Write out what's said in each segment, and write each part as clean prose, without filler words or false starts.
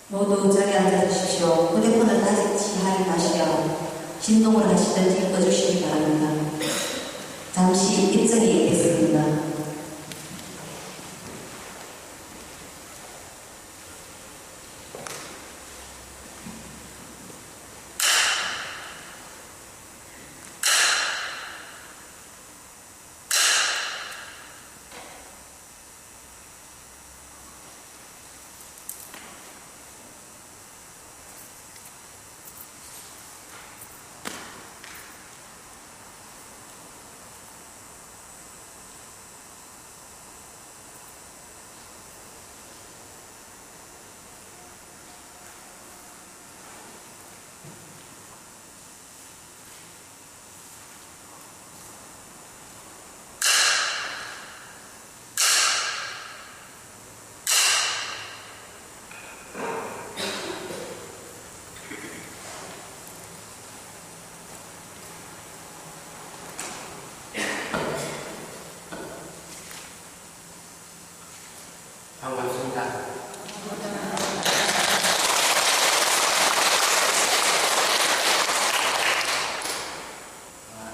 모두 자리에 앉아주십시오. 휴대폰을 다시 할인하시며 진동을 하시든지 꺼주시기 바랍니다. 잠시 입장이 있겠습니다. 반갑습니다.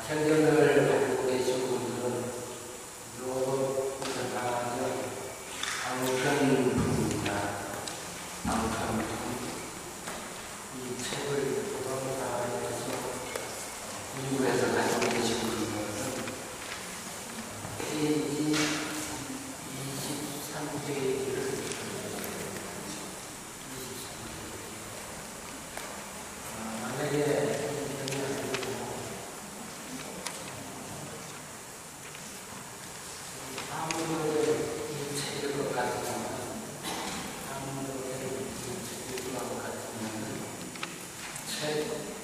편견을 가지고 계신 분들은 요거 보셔가지고 방편품이나 방편품 이 책을 도서관에서 공부해서 가지고 계신 분들은 페이지 23페이지를 만약에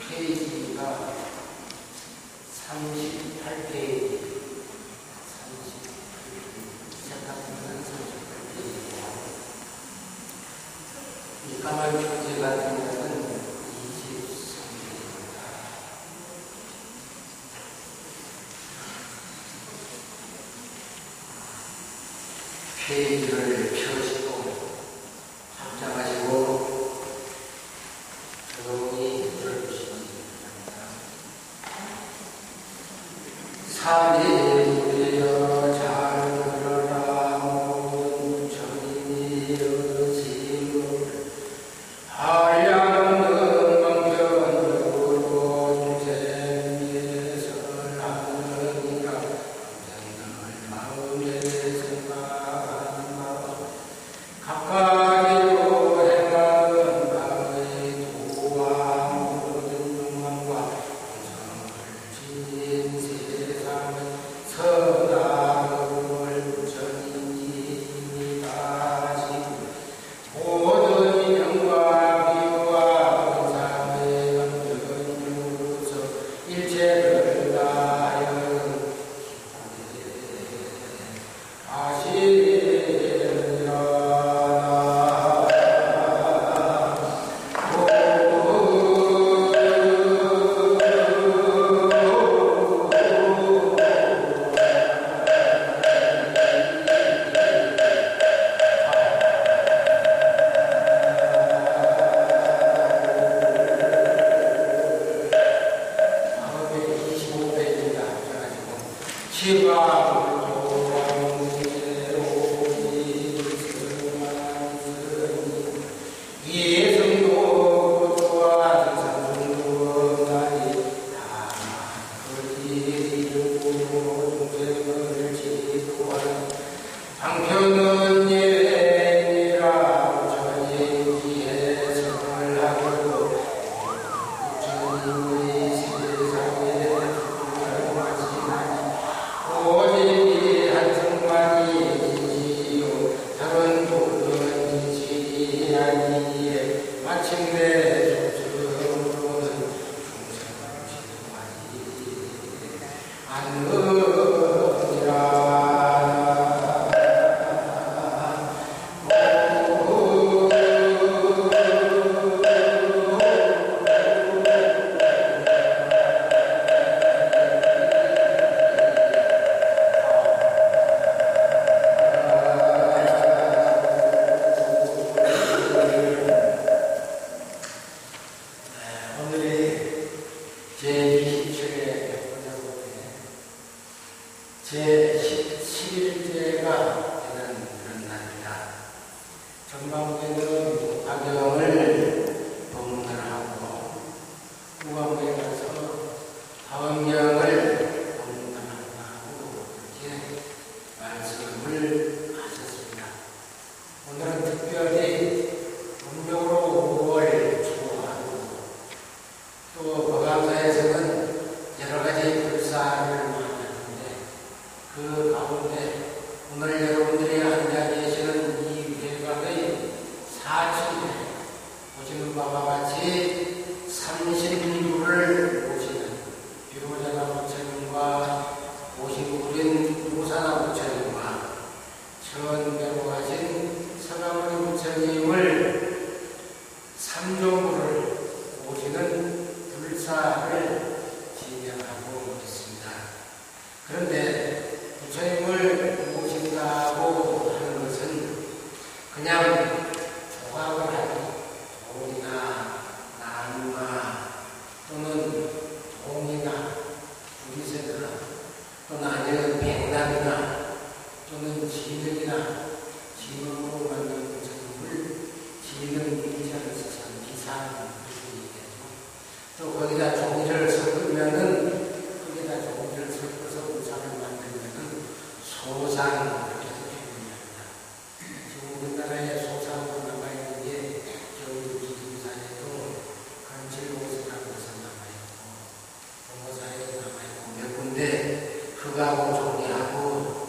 페이지가 38페이지, 시작하면 38페이지고, 이 까만 표지 같은 경우는 23페이지입니다. 페이지를 펴시고, 확장하시고, 조용히 들어주시기 바랍니다. 사리우리여 잘 들어라 모든 천인이여 지금 한량없는 방편으로 중생미에서 하느니라. 중생을 마음에 생각하는 마음 각가지로 행하는 바의 도와 모든 욕망과 정성을 지닌 세상의 선악을 부처님이다. 모든 인형과 비유와 원상의 연전으로서 일체를 다하여 하시리라. 방편은 예이라 전인지에 성을하고 주님의 세상에 불하시나니 오직 한성만이 지지요 다른 모든 지지 아니에 마침내 조정으로는 중생을 지도하지 않으리라. 있는 화경을 봉헌하고 무광부에 가서 화경을 봉헌하고 이렇게 말씀을 하셨습니다. 오늘은 특별히 음력으로 5월 초하고 또 법암사에서는 여러 가지 불사를 많이 하는데 그 가운데 오늘 여러분들이 앉아 계시는 이 회관의 사천에 보시는 바와 같이 30유를 모시는 비로자나 부처님과 59인 무사나 부처님과 천배로 가신 서가모니 부처님을 삼종부를 모시는 불사를 진행하고 있습니다. 그런데 부처님을 모신다고 하는 것은 그냥 조각을 하고 돌이나 나무나 또는 동이나 구리새나 또는 아니면 백남이나 또는 진흙이나 진흙으로 만든 부처님을 진흙 비자를 써서 비상 또 거기다 종이를 섞으면은 거기다 종이를 섞어서 우상을 만들면은 소상 이렇게 표현합니다. 지금 우리나라에 소상으로 남아있는 게 경주 기림산에도 간칠봉사라고 해서 남아있고 동호사에도 남아있고 몇 군데 흙하고 종이하고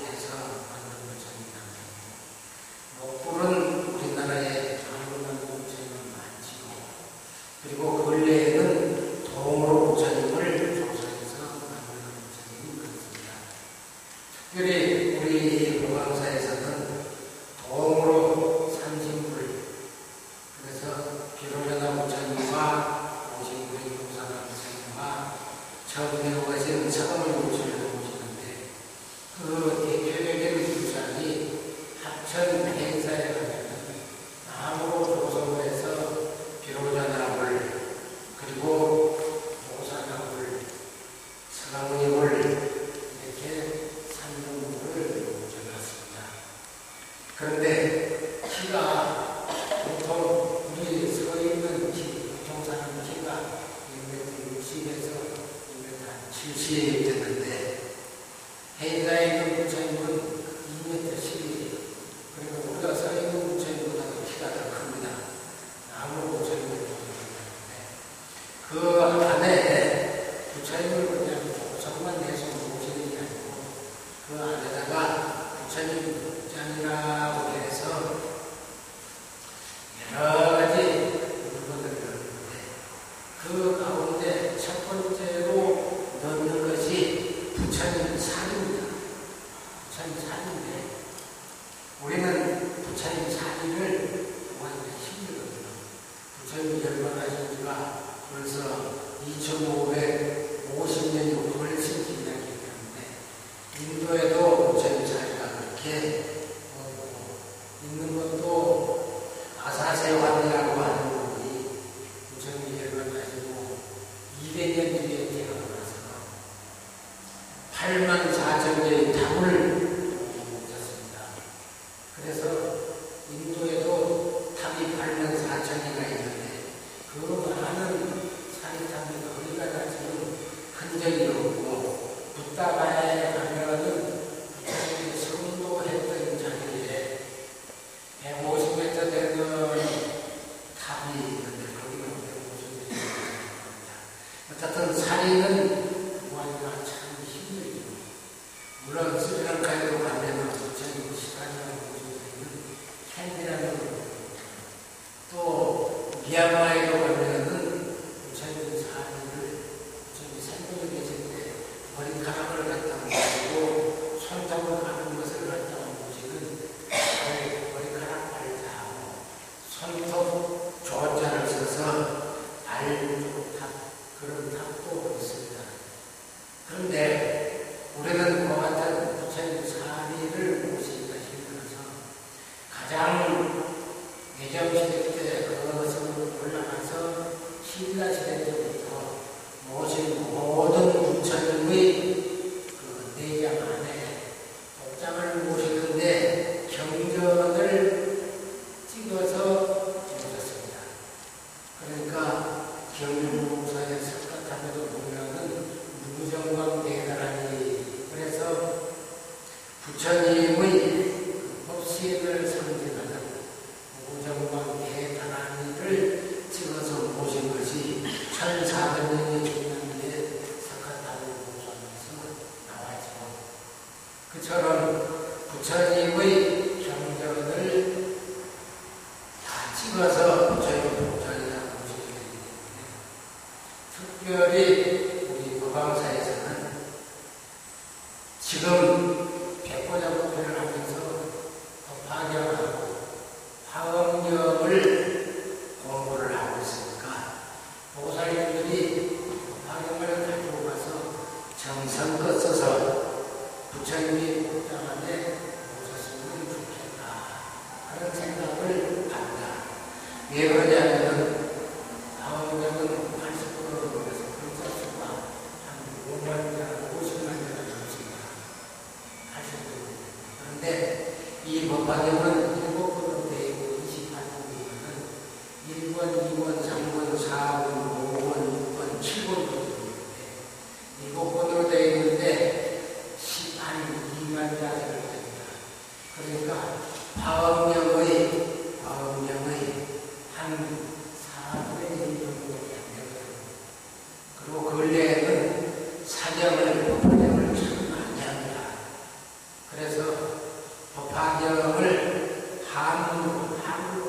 해서 만든 부처님이 남아있고 목불은 우리나라에 아무로 만든 부처님은 많지고 그리고 근래에는 동으로 부처님을 조성해서 만드는 부처님이 많습니다. 특별히 우리 보강사에서는 동으로 삼신불 그래서 비로자나 부처님과 59인 무사나 부처님과 처음에 오신 서가모니 부처님을 모시는데 그 대표적인 불상이 합천 행사에 가면 나무로 조성을 해서 비로자나불 그리고 모사나불, 서가모니불 이렇게 삼종불을 모셔놨습니다. 그런데 키가 보통 우리 서 있는 키, 보통 사는 키가 1m 60에서 1m 70 됐는데 해인사에 있는 부처님은 2m 12 그리고 우리가 서 있는 부처님보다 키가 더 큽니다. 나무 부처님을 그 안에 부처님을 그냥 조성만 해서 모시는 게 아니고 그 안에다가 부처님 짠이라고 해서 여러 가지 물건을 넣는데 그 가운데 첫 번째로 넣는 것이 부처님 살입니다. 부처님 살인데 우리는 부처님 살이를 구하기가 힘들거든요. 부처님이 열반하신 지가 벌써 2550년이 훨씬 지나기 때문에 인도에도 부처님 자리가 그렇게 있는 것도 아사세환이라고 하는 분이 부처님이 열반하시고 200년 뒤에 태어나서 8만 4천 개의 탑을 모셨습니다. 그래서 인도에도 탑이 8만 4천개가 있는데 그 많은 사리탑이 거기가 지금 흔적이 없고 붓다바에 가면은 부처님이 성도했던 자리에 150m 되는 탑이 있는데 거기는 150m 됩니다. 어쨌든 사리는 구하기가 참 힘들죠. 물론 스리랑카에도 가면은 부처님 시간이라고 보시면 캔이라는 또 미얀마에도 가면은 부처님 사리를 부처님 생존에 계실 때 머리카락을 갖다 모시고 손잡고 가는 것을 갖다 모시는 머리카락 발자하고 손톱 조자를 써서 발조탑 그런 탑도 있습니다. 그런데 우리는 그와 같은 부처님 사리를 모시기가 힘들어서 가장 예정시대 때 그것으로 올라가서 신라시대 때부터 모신 모든 부처님의 그 내장 안에 복장을 모시는데 경전을 찍어서 경주사에 석가탑에도 보면은 무정광 대단하니 그래서 부처님의 법신을 상징하는 무정광 대단하니를 찍어서 모신 것이 1400년이 지난 뒤에 석가탑을 공사하면서 나와있고 그처럼 부처님의 경전을 다 찍어서 부처님 공전이라고 모시게 되기 때문에 특별히 우리 법왕사에서는 지금 백보자법회를 하면서 법화경하고 화엄경을 공부를 하고 있으니까 보살님들이 법화경을 가지고 가서 정성껏 써서 부처님이 복장 안에 오셨으면 좋겠다 그런 생각을 합니다. 왜 그러냐면 화엄경은 80% 넘어서 글자 수가 한 5만 자, 50만 자가 넘습니다. 80%. 그런데 이 법화경은 7권으로 되어 있고 28권이면은 1권, 2권, 3권, 4권, 5권, 6권, 7권으로 되어 있는데 7권으로 되어 있는데 한 2만 자리를 됩니다. 그러니까 화엄경의 한 4분의 1 정도밖에 안 되거든요. 그리고 근래에는 사경을, 법화경을 참 많이 합니다. 그래서 법화경을 한글로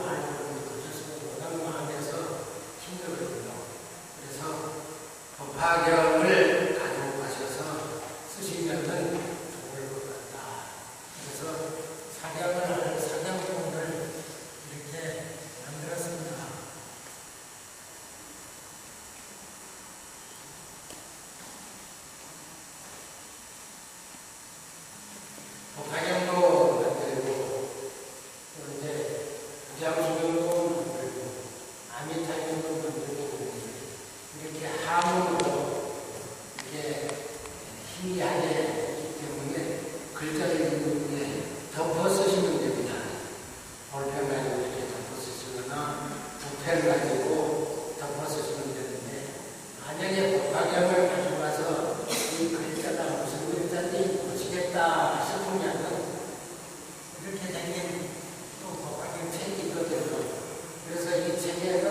하려고 그래서 워낙 마음에서 힘들거든요. 그래서 법화경을 가지고 가셔서 쓰시면은 좋을 것 같다. 그래서 사경통을 이렇게 만들었습니다. 법화경도 만들고 또 이제 부장수경도 만들고 아미타경도 만들고 이렇게 함으로 이게 희미하게 있기 때문에 글자를 읽는 게 덮어 쓰시면 됩니다. 볼펜 가지고 이렇게 덮어 쓰시거나 부펜 가지고 덮어 쓰시면 되는데 만약에 법화경을 가져가서 이 글자가 무슨 글자인지 보시겠다 싶으면 이렇게 생긴 또 법화경 책이 있거든요. 그래서 이 책에는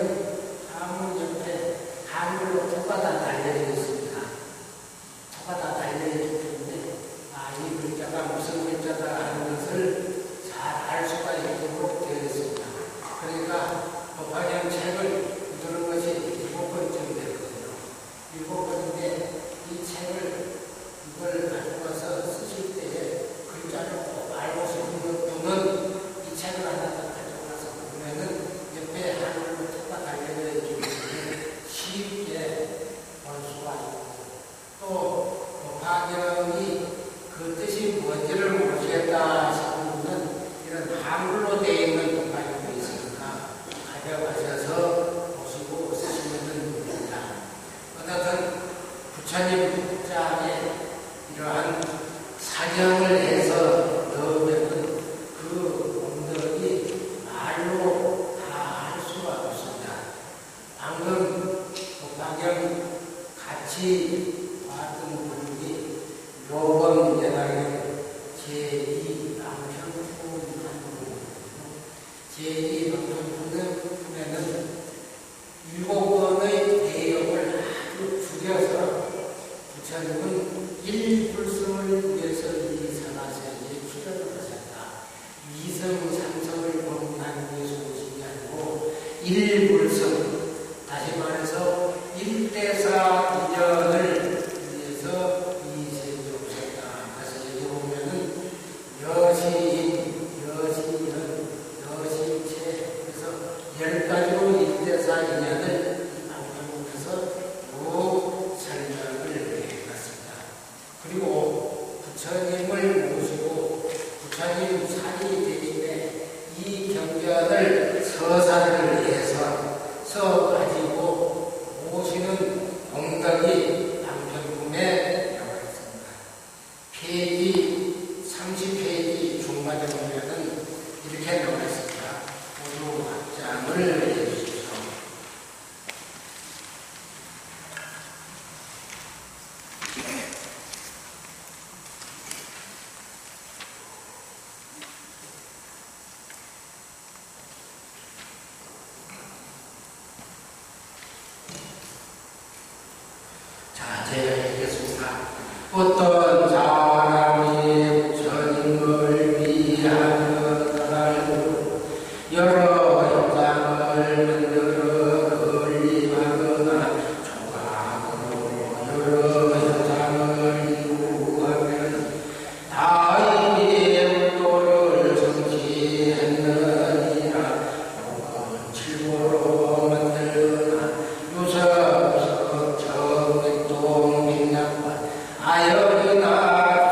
한문 옆에 한글로 토가 다 달려져 있습니다. 토가 다 달려있기 때문에 이 글자가 무슨 글자다 하는 것을 잘 알 수가 있도록 되어 있습니다. 그러니까 법화경 책을 두는 것이 7권쯤 되거든요. 7권인데 이 책을 이걸 가지고 와서 쓰실 때에 글자를 꼭 알고 싶은 분은 이 책을 하나 가지고 와서 보면은 옆에 한글로 토가 달려져 있기 때문에 쉽게 볼 수가 있고 또 법화경이 그 뜻이 뭔지를 모르겠다 싶은 분은 이런 한글로 되어 있는 법화경도 있으니까 가져가셔서 보시고 쓰시면 됩니다. 어쨌든 부처님 복장에 이러한 사경을 해서 넣으면 그 공덕이 말로 다 할 수가 없습니다. 방금 법화경 같이 봤던 분이 요번 예당의 제2 방편품이라는 분이거든요. 제2 방편품에는 7권의 내용을 아주 줄여서 부처님은 일불성을 위해서 이 산하세에 출연을 하셨다. 이성삼성을 공부하기 위해서 오신 게 아니고 일불성, 다시 말해서 일대사 이전을 위해서 이 세계에 오셨다. 그래서 여기 보면은 여시인, 여시현, 여시체, 그래서 10가지로 일대사 이전을 이 방송에서 쭉 설명을 해봤습니다. 그리고 부처님을 모시고 부처님 산이 대신에 이 경전을 서사를 해서 써가지고 모시는 공덕이 방편품에 나와 있습니다. 페이지 30페이지 중간에 보면은 이렇게 나와 있습니다. 모두 합장을 해주십시오. 어떤 사람이 부처님을 위하여 살고 여러 형상을 만들어 건립하거나 조각으로 여러 형상을 이루하면 다인의 물도를 성취했느니라. 혹은 칠보로 만들거나 유섭, 정맥동, 백낙관, 아연이나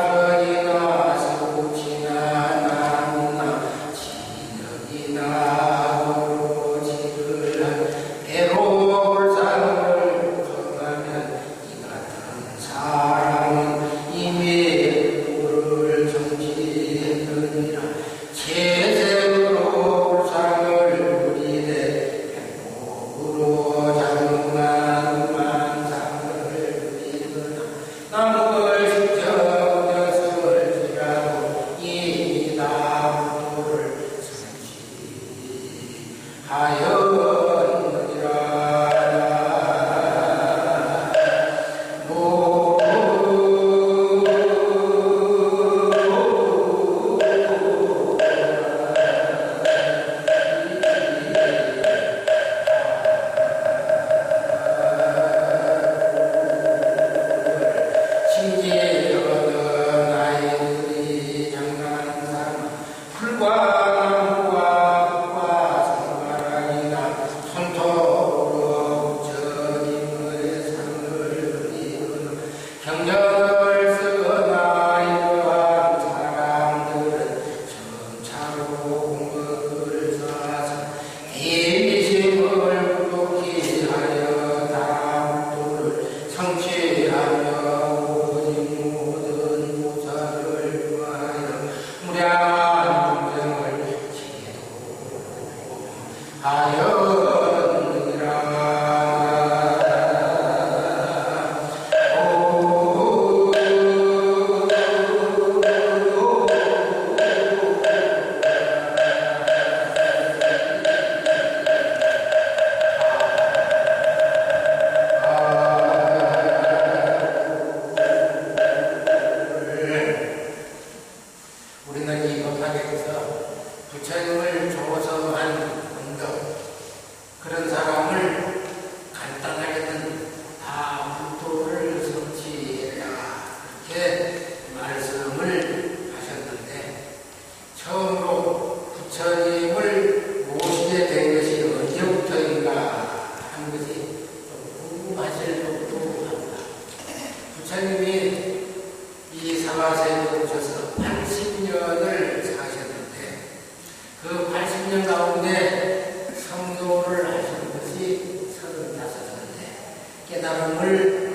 주선이나 서구치나 나무나 진흙이나 도로지를 한 배로 불상을 정하면 이 같은 사람은 이미 도를 정지했느니라. 채색으로 불상을 누리되 행복으로 장엄한 만상을 누리거나 남을 직접 녀석을 지라도 이미 나무를 성취하였느니라. 신기에 여러 아이들이 장난하는 사람 풀과 나무와 꽃과 성가랑이나 손톱으로 부처님의 상을 그리거나 경전을 쓰거나 이러한 사람들은 점차로 공덕을 쌓아서 대미심을 부족히 하여 다음도를 성취하며 모든 보살을 위하여 무량한 공생을 우리는 이 법학에서 부처님을 줘서 한 공덕, 그런 사람을 간단하게는 다 불도를 성취해라 이렇게 말씀을 하셨는데, 처음으로 부처님을 모시게 된 것이 언제부터인가 하는 것이 좀 궁금하실 법도 합니다. 부처님이 이 사바세에 오셔서 80년을 사셨는데 그 80년 가운데 성도를 하신 것이 35인데 깨달음을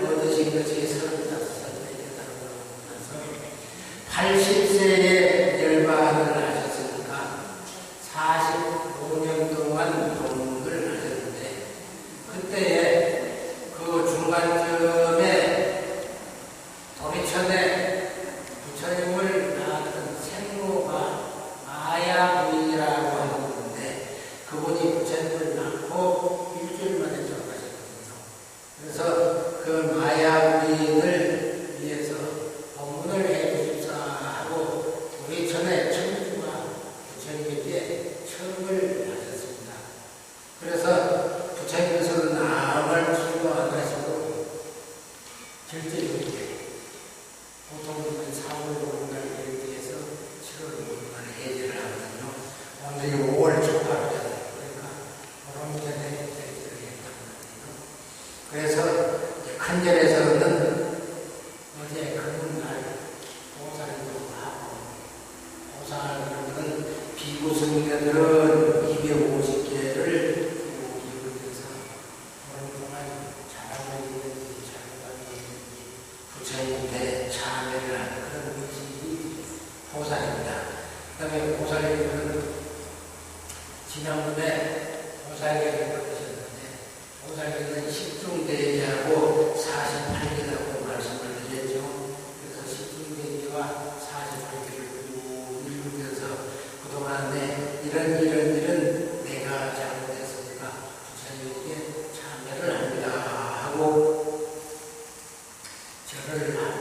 얻으신 것이 35살에 깨달음을 얻으면서 80세에 열반을 하셨으니까 45년 동안 동문을 하셨는데, 그때에 그 중간쯤에 도리천에 부처님을 낳았던 생로가 마야부인이라고 하는 분인데, 그분이 부처님을 낳고 일주일 만에 돌아가셨거든요. 그래서 그 마야부인을 위해서 법문을 해주십사 하고 도리천에 천주가 부처님에게 청을 하셨습니다. 그래서 부처님께서는 남을 치료 안 하시고 절제적이게 보통은 4월 5일날에 대해서 7월 5일날에 해제를 하거든요. 오늘이 5월 초하루잖아요. 그러니까 보름 전에 해제를 했단 말이에요. 그래서 큰절에서는 어제 금날 보살도 하고, 보살은 비구승려들은 250개를 기울여서 보름 동안 잘하고 있는지 잘하고 있는지 부처님께 참여를 하는 그런 것이 보살입니다. 그 다음에 보살님은 지난번에 보살계를 받으셨는데, 보살계는 10중대기하고 48개라고 말씀을 드렸죠. 그래서 10중대기와 48개를 읽으면서 그동안에 이런 내가 잘못했으니까 부처님에게 참여를 합니다 하고 절을 하고,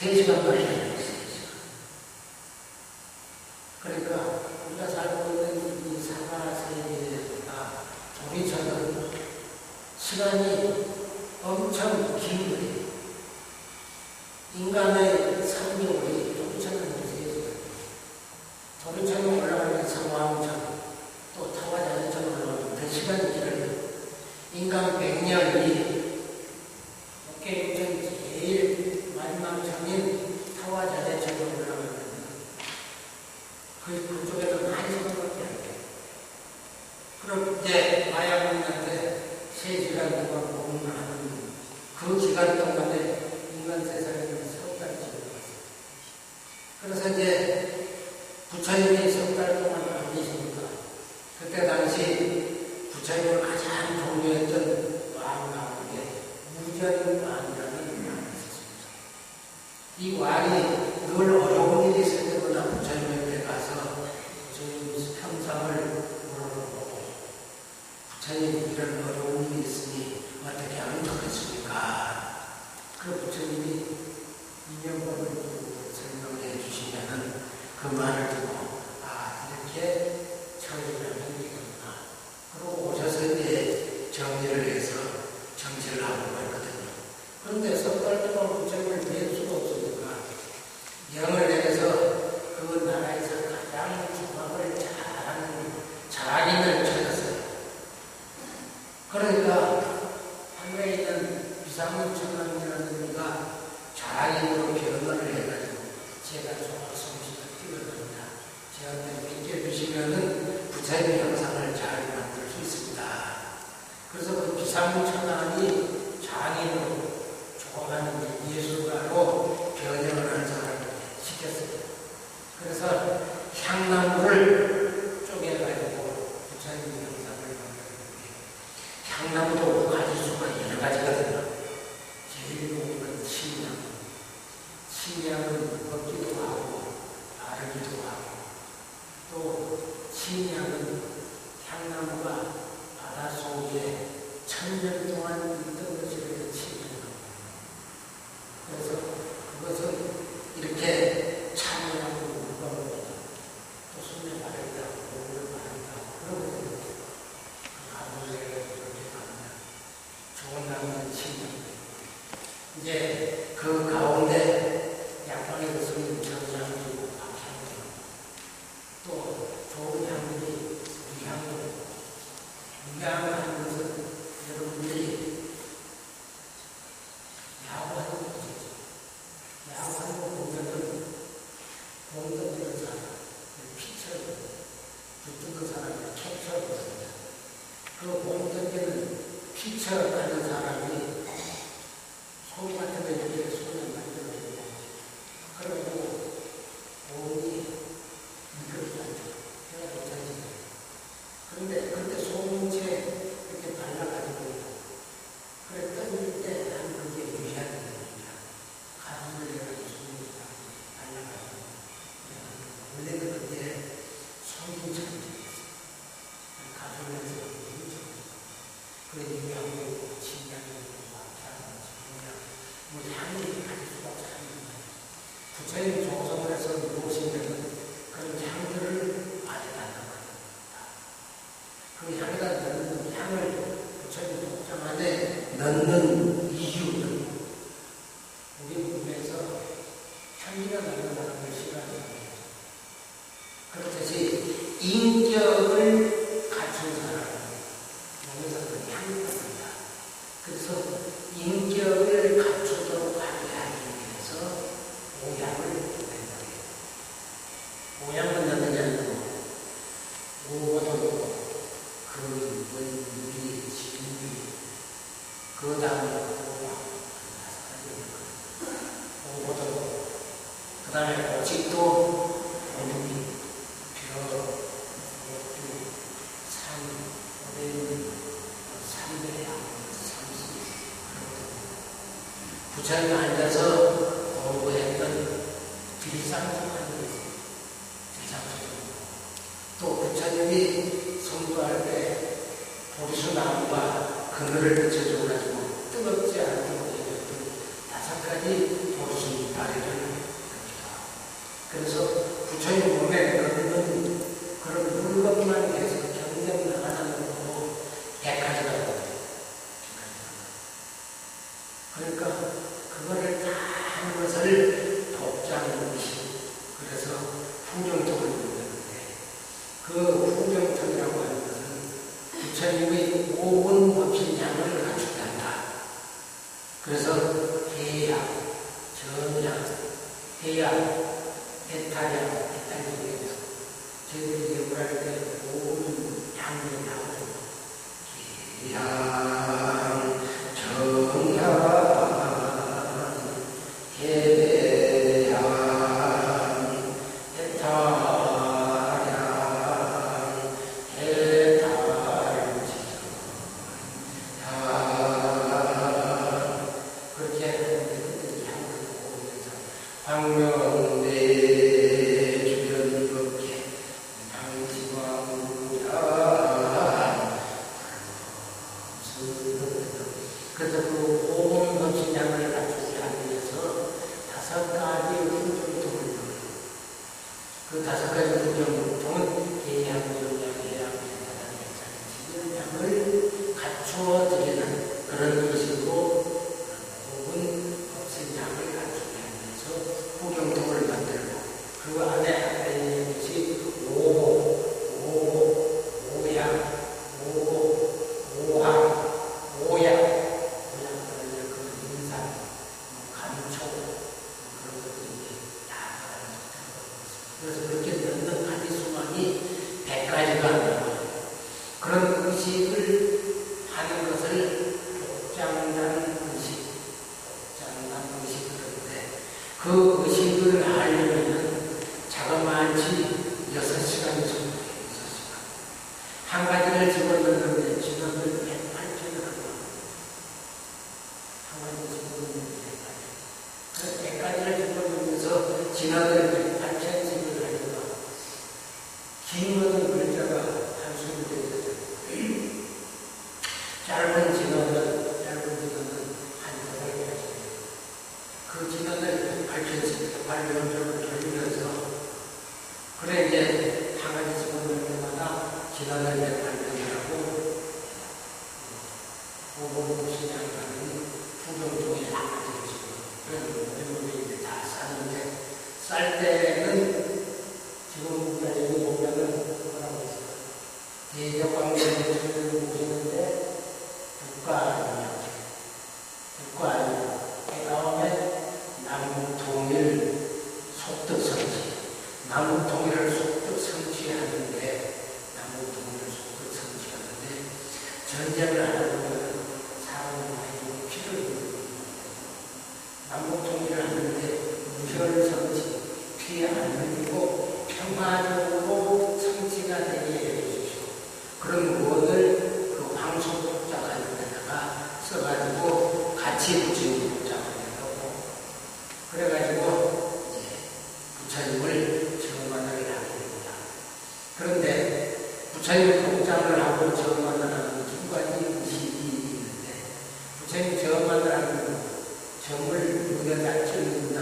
3시간만에 있어요. 그러니까 우리가 살고 있는 이 사과 세계가 우리처럼 시간이 엄청 긴 거예요. 인간의 생명이 우리처럼 3시간. 우리처럼 올라가는 상황처럼 또 타와자처럼 올라가는 그 시간이 길어요. 인간 100년이 어깨우전 제일 만망적인 타와자대처럼 올라가는 그쪽에도 많이 생각밖에 안 돼요. 그럼 이제 마약 먹는데 3시간 동안 공부하는 그 기간 동안에 인간 세상에는 석 달이 지나갔어요. 그래서 이제 부처님이 석 달 동안 안 계시니까 그때 당시 부처님을 가장 존경했던 왕 가운데 무전왕이라는 왕이 있었습니다. 이 왕이 늘 어려운 일이 있을 때마다 부처님에게 가서 부처님 평상을 물어보고 부처님 이런 어려운 일이 있으니 어떻게 하면 좋겠습니까? 그 부처님이 이명법을 설명해 주시면은 그 말을 듣고 이렇게 처리를 하면 되겠구나. 그리고 오셔서 이제 정리를 해서 정치를 하고 했거든요. 그런데 석 달 동안 부처님을 뵐 수가 없으니까 영을 내려서 그 나라에서 가장 중학을 잘하는 자인을 찾았어요. 그러니까 하늘에 있는 비상문천왕이라는 이가 자인으로 변호를 해가지고 제가 조금씩 뛰어납니다. 저한테 맡겨주시면은 부처님의 형상을 잘 만들 수 있습니다. 그래서 그 비상문천왕이 장인으로 좋아하는 예술가로 변형을 하는 사람을 시켰어요. 그래서 향나무를 쪼개가지고 부처님의 형상을 만들었는데 향나무도 가지수가 여러 가지거든요. 제일 좋은 건 침향. 침향은 걷기도 하고 바르기도 하고 또 침향은 향나무가 바닷속에 1000년 동안 있던 것을 침향합니다. 그래서 그것은 이렇게 참여하고 물건을 또 손에 바른다고 목을 바른다고 그러거든요. 가물을 이렇게 바르면 좋은 나무는 침향. 이제 그 가운데 양방에서 스님 정향이고 박향이고 또 좋은 향들이 위향으로 위향을 하는 것은 여러분들이 야구하는 것이죠. 야구하는 거 보면은 공 던지는 사람, 피처를 붙은 그 사람이 캡처를 했습니다. 그 공 던지는 피처 하는 사람이 손 같은 거 이렇게 손을 만들어주고 그리고 몸이 미끄럽지 않죠. 해가 괜찮지요. 그런데 그때 손뭉치에 이렇게 발라가지고 그래 던질 때 한 그게 유지해야 됩니다. 가슴을 내가지고 손을 발라가지고 원래는 그때 손뭉치가 있어요. 가슴을 내서 손뭉치가 그래 유리하고 침향이 향이 가질 수가 없습니다. 부처님 조성을 해서 누우시면 그런 향들을 받아달라고 합니다. 그 향에다 넣는 향을 부처님 독점 안에 넣는 이유는 우리 몸에서 향기가 나는 사람을 싫어합니다. 그렇듯이 인격을 갖춘 사람 몸에서 그 향기가 납니다. 그래서 인격을 갖추도록 하게 하기 위해서 오양을 낸다. 오양은 넣느냐는 오고도 그 원리, 진리, 그 다음에 오고도 그 다음에 오직도 원리, 벼, 목주, 산, 오래는 삼배야. 부처님이 앉아서 공부했던 비상속하는 대상속. 또 부처님이 성도할 때 보리수나무와 그늘을 비춰줘가지고 뜨겁지 않도록 해줬던 5가지 보리수 다리를 그러니까 그거를 다 하는 것을 법장의식, 그래서 풍경통을 부르는데 그 풍경통이라고 하는 것은 부처님의 5분 법신량을 갖추게 한다. 그래서 해약, 정약, 해약, 해탈약, 해탈약이죠. 저희들이 예불할 때 5분 양이 나오거든요. 해약, 정약, 그래서 그 5분 법신량을 갖추게 하기 위해서 5가지 풍경통을 그 5가지 풍경통은 계양, 정량, 해양, 해탈, 해탈을 갖추어 드리는 그런 의식으로 5분 법신량을 갖추게 하기 위해서 풍경통을 만들고 그 안에 있는 것이 5호, 5양, 5호, 5항, 5양 그래서 그렇게 넣는 가지수만이 100가지가 나와요. 그런 의식을 하는 것을 복장난 의식, 복장난 의식인데 그 의식을 하려면 자그마치 6시간이 소요돼요. 6시간. 한 가지를 집어넣는데 진원을 108편을 하고 한 가지를 집어넣는데 100가지를 집어넣으면서 진원을 108편씩을 긴 것은 글자가 단순히 되어있어요. 짧은 진원은 한 8가지. 그 진원을 8편씩, 8년을 돌리면서 그래 이제 한 가지 집어넣을 때마다 진원을 108편을 하고 5분 신앙이라는 풍경통에 다 가지고 그런 멤버들이 이제 다 싸는데 쌀 때는 지금 우리가 여기 보면은 뭐라고 했어요? 대적광대를 보시는데 국가아니요. 국가아니요. 그 다음에 남북통일 속득성취. 남북통일을 속득성취하는데 남북통일을 속득성취하는데 전쟁을 하다 보면 사람이 많이 피를 흘립니다. 남북통일을 하는데 무혈성취, 피 안 흘리고 평화적으로 성취가 되게 해주십시오. 그런 무엇을 그 황소 복잡하는 데다가 써가지고 같이 붙이는 복잡을 해놓고 그래가지고 이제 부처님을 정만을 하게 됩니다. 그런데 부처님 복장을 하고 정만을 하는 두 가지 의식이 있는데 부처님 정만을 하는 정을 눈에다 찍는다.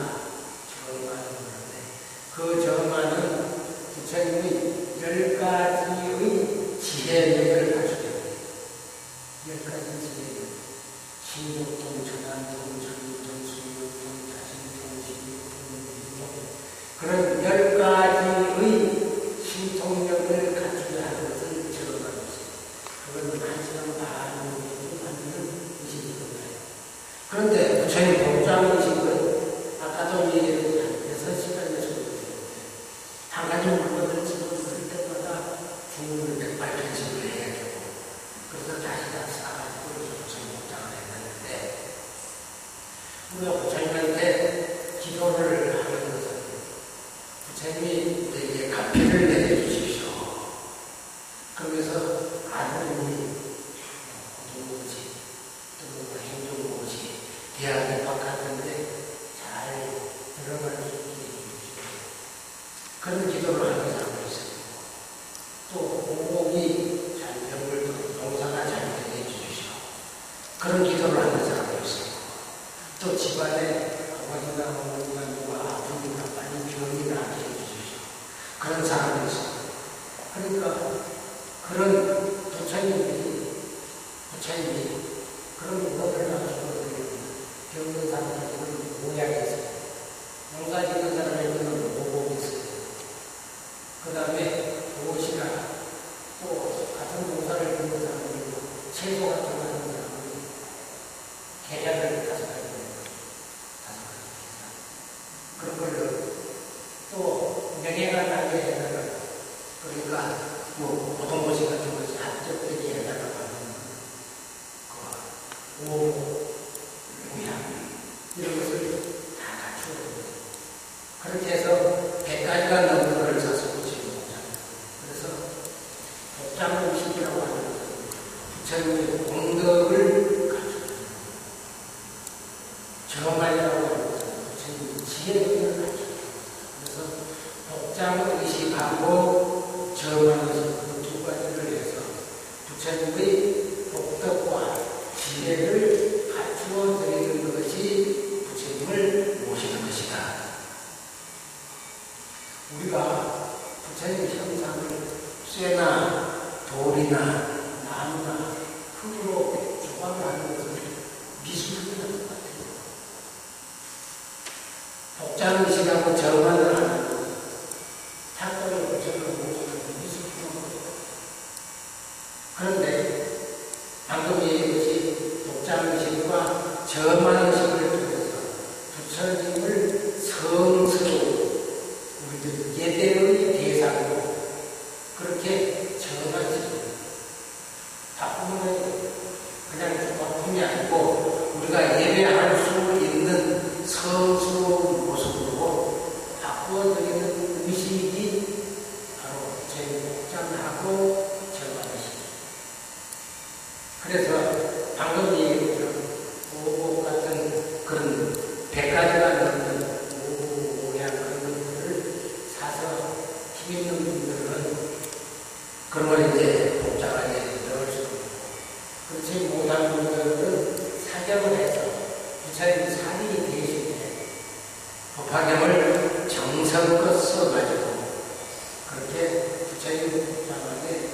정만을 하는데 그 정만은 부처님의 10가지의 지혜력을 가지게 됩니다. 10가지 지혜력. 신욕통, 전환통, 전유통, 수유통, 자신통, 신유통, 그런 10가지의 신통력을 갖추게 하는 것을 적어가고 있습니다. 그건 1시간 반 정도 만드는 의식이거든요. 그런데 부처님 복장 의식은 아까도 얘기했지만 6시간에 소요되는데 한 가지 물건을 집어넣을 때마다 중문을 108편씩을 해야 되고 그래서 다시 다 싸가지고 부처님 복장을 했는데 우리가 부처님한테 기도를 하는 것은 부처님이 우리에게 가피를 내려주십시오. 그러면서 아드님이 누구지 또 행동무엇이 대학에 바꿨는데 잘 들어갈 수 있게 해주십시오. 그런 기도를 하면서 하고 있습니다. 또 공복이 잘 병을 농사가 잘 되게 해주십시오. 그런 기도를 하면서 하고 있습니다. 또 집안에 아버지나 어머니가 누가 아프니까 빨리 병이 나게 해주십시오. 그런 사람이 있습니다. 그러니까 그런 부처님이 그런 것을 가지고 모양 이런 것을 다 갖추어요. 그렇게 해서 100가지가 넘는 것을 사서 붙이는 거잖아요. 그래서 복장음식이라고 하는 것은 부처님의 공덕을 갖추는 정말이라고 하는 것은 부처님의 지혜를 갖추는 그래서 복장의식하고 정말의식 그 두 가지를 해서 부처님의 복덕과 지혜를 갖추어 드리는 것이 부처님을 모시는 것이다. 우리가 부처님 형상을 쇠나 돌이나 나무나 흙으로 조각을 하는 것은 미술이나 똑같아요. 복장의식하고 정만을 하는 것, 탁도를 부처님을 모시는 미술이나 그런데 방금 얘기했듯이 복장의식과 정만의식을 통해서 부처님을 성스러운 우리들 예배의 대상으로 그렇게 정한식을 바꾸면 그냥 조각품이 아니고 우리가 예배할 수 있는 성스러운 모습으로 바꾸어드리는 의식이 바로 부처님 복장하고 정한의식. 그래서 방금 얘기했던 오곡 같은 그런 100가지가 넘는 오곡 모양 그런 것들을 사서 힘 있는 분들은 그런 걸 이제 복잡하게 넣을 수 있고 그렇지 못한 분들은 사경을 해서 부처님 사리 대신에 법화경을 정성껏 써가지고 그렇게 부처님 복잡하게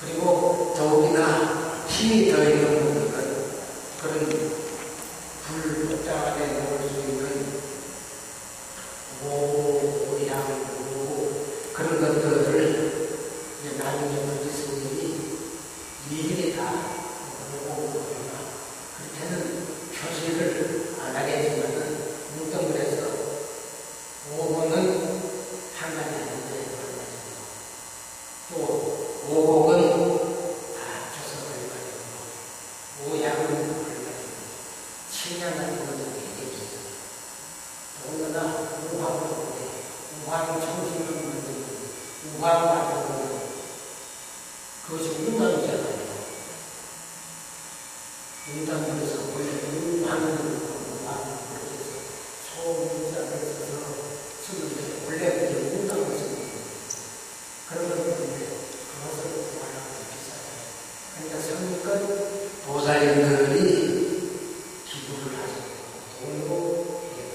그리고 더욱이나 힘이 더 있는 분들은 그런 불복장 안에 놓을 수 있는 모양, 그런 것들을 이제 나중에 부지 스님이 일일이 다 모으거나 그렇게는 표시를 안 하겠지만은 뭉뚱그려서 오곡은 한 가지 아닌데 또 오곡은 다 조성을 가지고 오양은 가지고 칭양하는 것도 되게 있어요. 더군다나 우황 정신을 만드는 우황 만드는 그것이 운담이잖아요. 운담에서 원래 우황을 그렇게 해서 소문자를 써서 쓰는데 원래 그게 운담을 쓰는 거예요. 그런 걸 보는데 그것을 말하는 비싸요. 그러니까 성껏 보살님들이 기도를 하시고 돈도 내고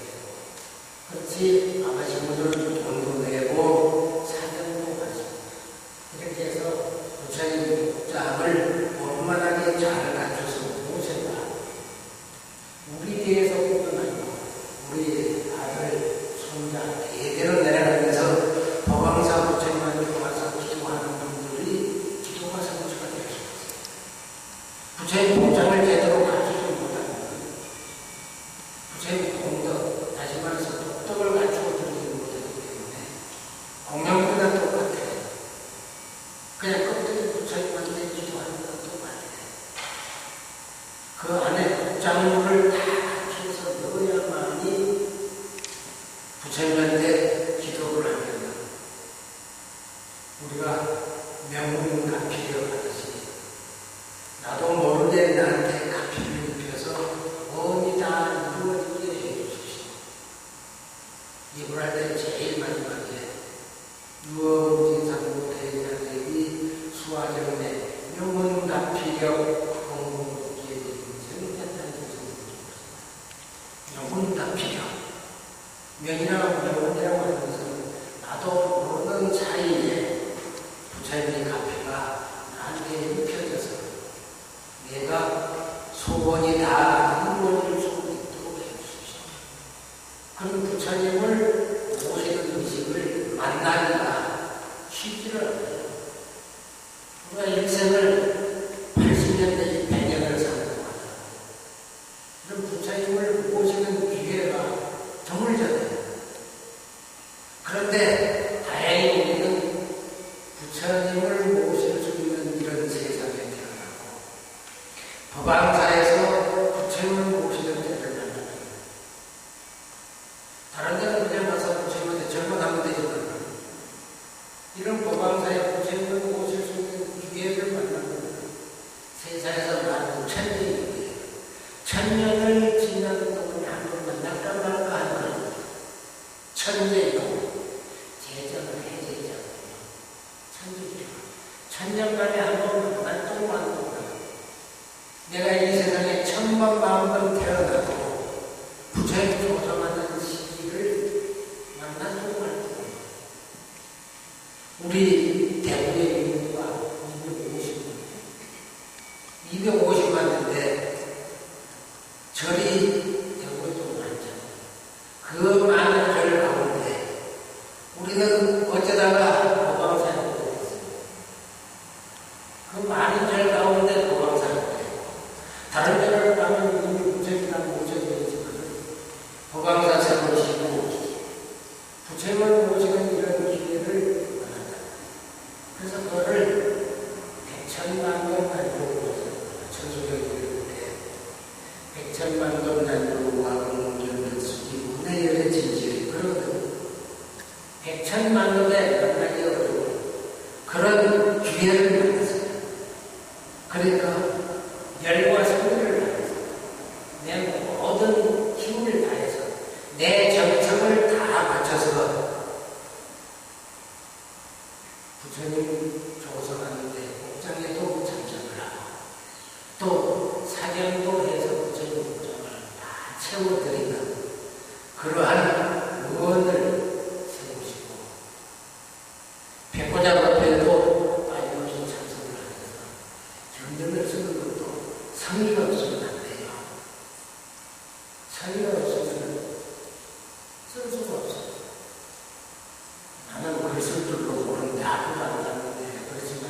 그렇지 아마신 분들은 돈도 내고 사정도 하시고 이렇게 해서 부처님 복장을 원만하게 잘 갖춰서 모신다. 우리 뒤에서뿐만 아니고 우리 아들, 손자 대대로 내려가면서 법왕사 부처님한테 와서 기도하는 분들이 기도가 성취가 될 수 있어요. 부처님 복장을 제대로 갖추지 못하면 부처님 공덕, 다시 말해서 복덕을 갖추어 드리는 것이기 때문에 공명보다 똑같아요. 그냥 껍데기 부처님한테 기도하는 것도 같아요. 그 안에 복장물을 다 갖춰서 넣어야만이 부처님한테 기도를 하면 우리가 명문 가피를 하듯이 나도 모르게 나한테 가피를 입혀서 어디 다 이루어지게 해주십시오. 입을 할 때 제일 마지막에 유엄진상무 대장대비 수화정내 명문 가피력 공공기에 생겼다는 것을 명문 가피력 명이라고 명이라고 하는 것은 나도 모르는 사이에 부처님의 가피가 나한테 입혀져서 내가 소원이 다 이루어질 수 있도록 해주십시오. 그런 부처님을 모시는 의식을 만나기가 쉽지를 않아요. 우리가 일생을 80년대 100년을 사는 동안 이런 부처님을 모시는 기회가 드물잖아요. 그런데 다행히 우리는 부처님을 모실 수 있는 이런 세상에 태어나고 법왕사에 천년을 지나는 동안에 한 번 만날까 말까 하는 천재이고 재정을 해제죠. 천재죠. 천년간에 한 번 만나도 내가 이 세상에 천만 마음으로 태어나도 부처님 조성하는 시기를 만나도 말고 우리 대구의 인구가 250만인데 절이 대구에도 많죠. 그 많은 절 가운데 우리는 어쩌다가 도방산에 됐어요. 그 많은 절 가운데 도방산에 됐어요. 다른 절을 가면 이미 부처님이나 모셔져있지만 도방산을 모시고 부처님을 모시는 이런 기회를 만났다. 그래서 그거를 백천만번 난조로 천수경이 이르는데 백천만번 난조와 공견을 수기 문해열의 진실 그러거든요. 백천만번에 만나기 어려운 그런 기회를 만났어요. 그러니까 열과 성의를 다해서 내 모든 힘을 다해서 내 정성을 다 바쳐서 부처님 조성하는데 복장에도 참석을 하고 또 사경도 해서 부처님 복장을 다 채워드리는 그러한 의원을 세우시고 백보자 법회도 빠짐없이 참석을 하면서 경전을 쓰는 것도 성의가 없으면 안 돼요. 성의가 없으면 쓸 수가 없어요. 나는 글 쓸 줄도 모르는데 아무도 안 하는데 그렇지만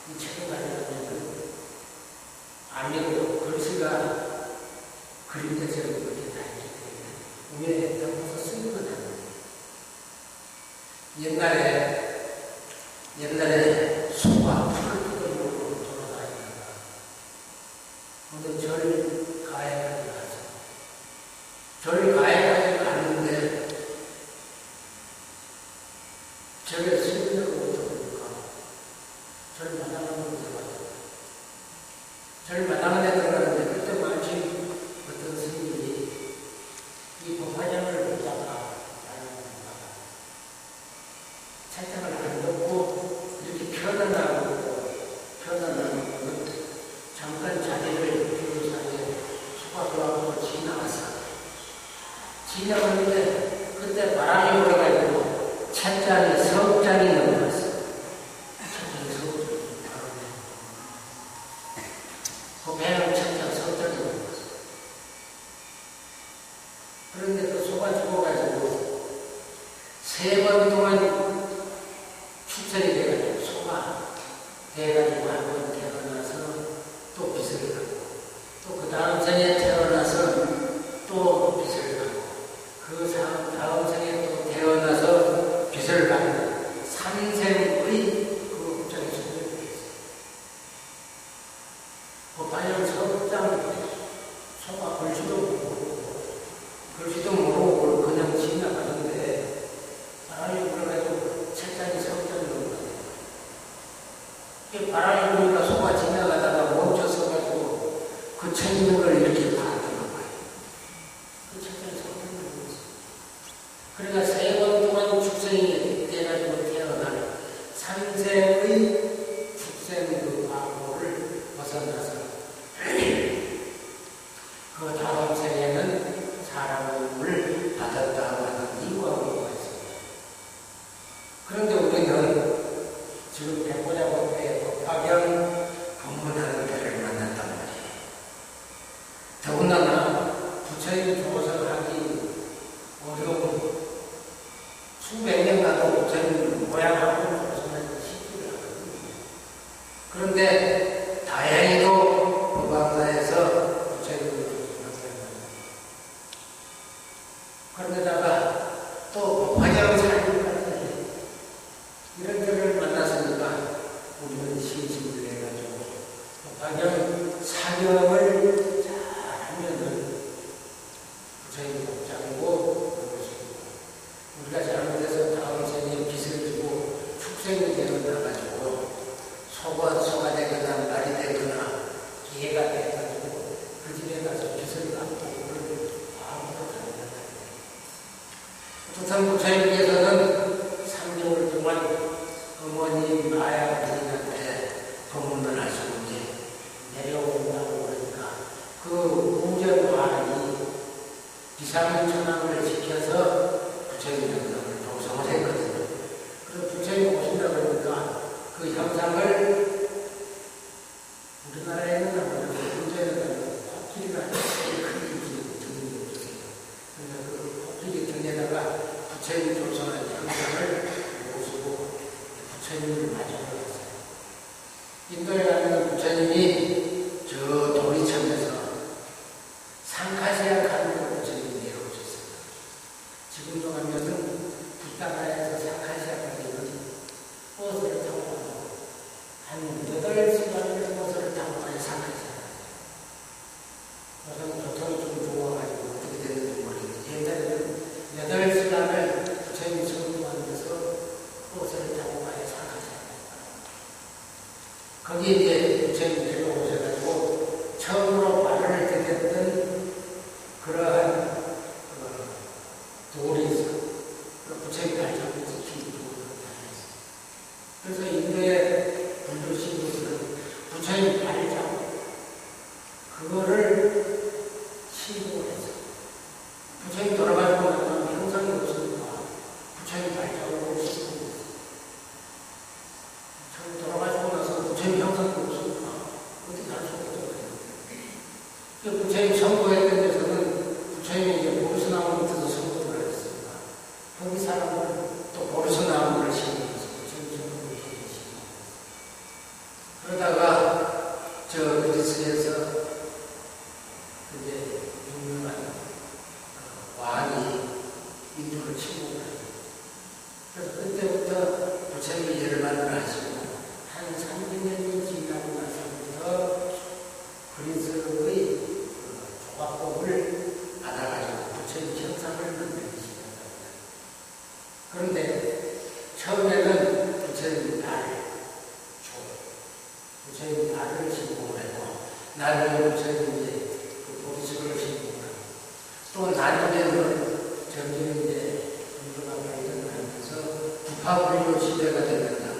이 책을 가져가면 아무래도 글씨가 그림자처럼 그렇게 다 있기 때문에 위에 덮어서 쓰는 건 아니에요. 옛날에 소가 풀을 뜯어먹고 돌아다니다가 어느 절 가해까지 가서 절 가해까지 갔는데 절에 스님을 못하니까 절 마당으로 들어가요. 절 마당에 들어가는데 그때 마침 어떤 스님이 이 법화장을 보다가 채택을 안 넣고 이렇게 편안하고 잠깐 자리를 비우고 사이에 수가 들어가고 지나갔는데 그때 바람이 불어가지고 찻잔이 석잔이 넘어갔어요. 찻잔이 석잔이 그 배는 찻잔 석잔이 넘어갔어요. 그런데 그 소가 죽어가지고 3번 동안 축전이 돼가지고 소가 돼가지고 한 번 태어나서 또 빚을 가고 또 그 다음 생에 태어나서 또 빚을 가고 그 다음 생에 또 태어나서 빚을 가는 3생의 그 업장이 소멸이 됐어요. 그 반영 석장 소가 글씨도 모르고 그냥 지나가는데 바람이 불어가지고 책장이 석장이 넘어가요. 바람이 부니까 소가 지나가다가 멈춰서가지고 그 책임을 이렇게 받아들어봐요. 그 책장이 석장이 넘어갔어요. 그러니까 3번 동안 축생이 돼가지고 태어난 3생의 축생 그 과거를 벗어나서 그 다음 생에는 사람을 받았다고 하는 이 과거가 있습니다. 그런데 우리는 지금 백보자 법회에 법화경 법문하는 데를 만났단 말이에요. 더군다나 부처님 조성하기 어려운 수백 년 가도 부처님 모양하고 조성하기 쉽지가 않거든요. 그런데 다행히도 법왕사에서 부처님을 조성했습니다. 그런데다가 또 법화경 사님까지 이런 데를 만났으니까 우리는 신심을 내가지고 법화경 사경을 잘하면은 부처님 복장이고 우리가 잘못해서 다음 생에 빚을 지고 축생이 되어나가지고 소가 되거나 말이 되거나 기회가 돼가지고 그 집에 가서 우선 부처님께서는 3개월 동안 어머니 마야 부인한테 법문을 하시고 이제 내려온다고 그러니까 그 우전화이 비상천왕을 지켜서 부처님 형상을 조성을 했거든요. 그래서 부처님 오신다 그러니까 그 형상을 우리나라에는 문제는 코끼리가 제일 큰 등이 없어요. 그러니까 그 코끼리 등에다가 부처님 조성한 형상을 모시고 부처님을 맞이하였어요. 인도에 가면 부처님이 저 도리천에서 상카시아 가는 부처님이 내려오셨어요. 지금도 가면은 붓다가에서 상카시아까지는 버스를 타고 가고 한 8시간을 버스를 타고 가야 상카시아. 우선 교통이 좀 좋아가지고 어떻게 됐는지 모르겠는데 옛날에는 8시간을 부처님이 성도하면서 버스를 타고 가야 상카시아. 거기 이제 부처님이 내려오셔가지고 처음으로 말을 듣겠던 그러한 돌이 있어. 부처님 발전을 지키는 돌을 다녔어요. 그래서 인도의 불교 신도들은 부처님 발전 그거를 신고를 했어. 부처님 돌아가시고 나면 형상이 없으니까 부처님 발전으로 신고를 했어. 부처님 돌아가시고 나서 부처님 형상이 없으니까 어떻게 할 수가 없잖아요. 부처님 선고했던 데서는 부처님이 이제 보르스나무 밑에서 선고를 했습니다. 거기 사람은 또 보르스나무를 신고했어요. 부처님 선고를 신고했어요. 그러다가 저 그리스에서 이제 유명한 왕이 인도를 침공을 해요. 그래서 그때부터 부처님이 열반을 하시고 한 300년이 지나고 나서부터 그리스의 조각법을 받아가지고 부처님 형상을 만들기 시작합니다. 그런데 처음에는 부처님 부처님 발을 신공을 했고 나중에 부처님 이제 그 보리수를 신공을 하고 또 나중에는 점점 이제 인도가 발전을 하면서 부파불교 시대가 되면서는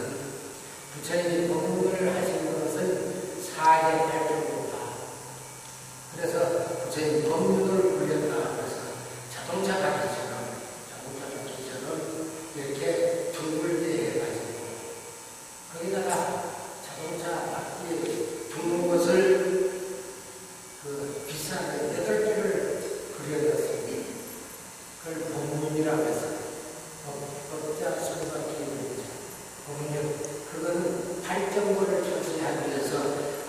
부처님이 법문을 하신 것은 4대 8종부파. 그래서 부처님 법문을 불렸다 하면서 자동차 가기처럼 이렇게 둥글게 해가지고 거기다가 자동차 바퀴에 둥근 것을 그 비싼 8개를 그려놨습니다. 그걸 법문이라고 해서 법자 손바퀴 법문. 그거는 발전고를 철수하기 위해서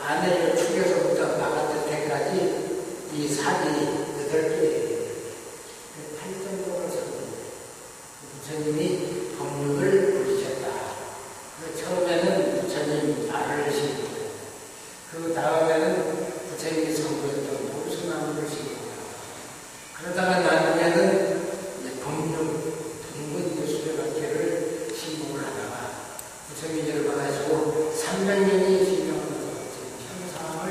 안에 축에서부터 바깥 때까지 이 산이 8개예요. 발전고를 썼습니다. 부처님이 법문을 부르셨다. 처음에는 부처님 발을 신고 그 다음에는 부처님이 선고했던 보르스나무를 신고 그러다가 나중에는 법륜 둥근 수레바퀴를 신고를 하다가 부처님이 열반하시고 300년이 지나면서 형상을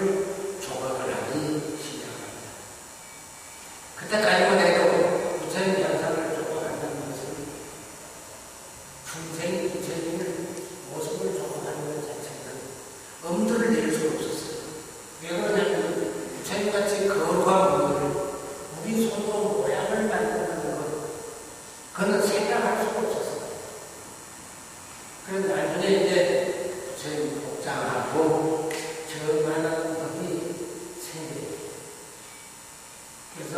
조각을 하기 시작합니다. 그때까지만 해도 부처님 형상을 조각한다는 것은 중생 부처님을 모습을 조각하는 것 자체는 엄두를 낼 수 없었어요. 왜 그러냐면 부처님같이 거룩한 분을 우리 손으로 모양을 만든다는 것 그거는 생각할 수가 없었어요. 그래서 나중에 이제 부처님 복장하고 정하는 법이 생겨요. 그래서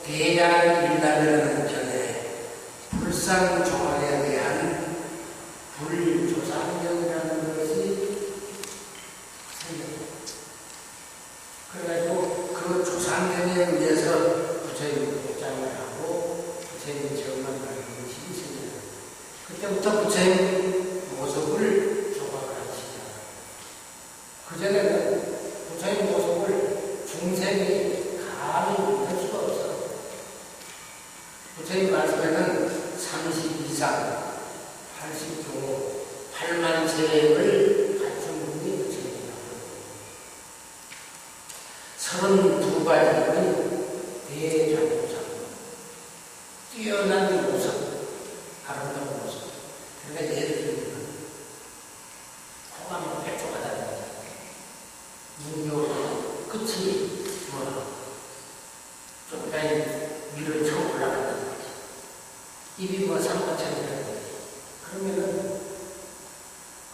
대야일단이라는 편에 불상조항에 대한 불조상경이라는 것이 생겨요. 그래가지고 그 조상경에 의해서 부처님 복장을 하고 부처님 정만하는 것이 생겨요. 그때부터 부처님 모습을 조각하기 시작합니다. 그전에는 부처님 모습을 중생이 감히 할 수가 없어요. 부처님 말씀에는 30 이상 80조 8만 세를 갖춘 분이 부처님이라고 32가지의 대장조상 뛰어난 모습 아름다운 모습. 그러니까 예를 들면 코가 뭐 뾰족하다는 거죠. 눈요 끝이 조금까지 위로 쳐 올라간다는 거죠. 입이 삼각형이라는 거죠. 그러면은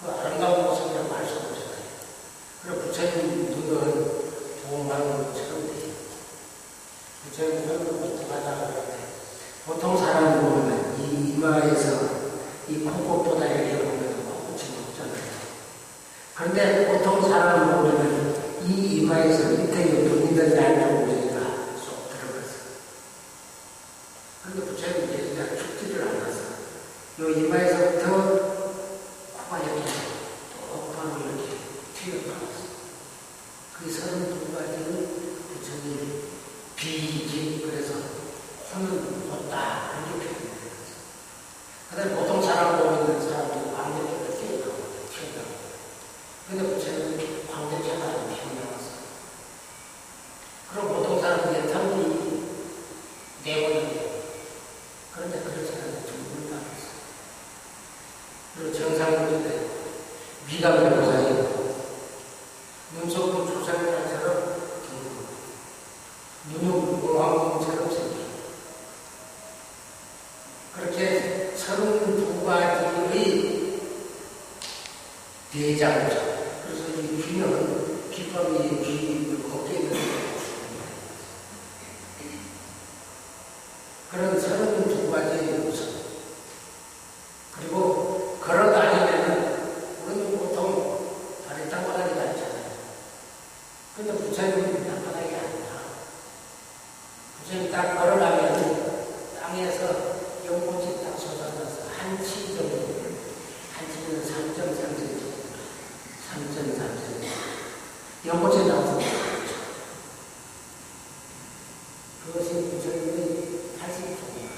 그 아름다운 모습이라고 할 수 없잖아요. 그리고 부처님 눈은 도망처럼 돼요. 부처님 눈은 똑똑하다고 그러는데 보통 사람을 보면 이 이마에서 이 콧볼보다 이렇게 보면 콧이 높잖아요. 그런데 보통 사람을 보면 이 이마에서 밑에 눈이 있는 양쪽으로 보니까 쏙 들어갔어요. 그런데 부처님 이제 그냥 죽지를 않았어요. 이 이마에서부터 코가 이렇게 똑바로 이렇게 튀어나왔어요. 그 32가지는 부처님 비기, 그래서 코는 높다, 그렇게 표현해요. 그 다음에 보통 사람 보면 사람들이 광대뼈가 튀어나와요. 근데 부처님은 광대뼈가 안 튀어나왔어요. 그럼 보통 사람들이 턱이 네모나요. 그런데 그렇지 않아요. 둥근 나왔어요. 그리고 정상인데 미담의 보살이고 눈썹은 조상이라처럼 눈은 왕궁처럼 생겨요. 그렇게 32가지의 대장자. 그래서 이 귀는 귓밥이 귀 걷게 있는 그런 32가지의 모습. 그리고 걸어다니면은 우리는 보통 다리 땅바닥에 다니잖아요. 근데 부처님은 땅바닥이 아니라 부처님 딱 걸어가면 땅에서 연꽃이 딱 솟아나서 한치 정도, 한치는 3.3cm, 3.3cm. 연꽃이 나와서 그것이 부처님의 80종이에요.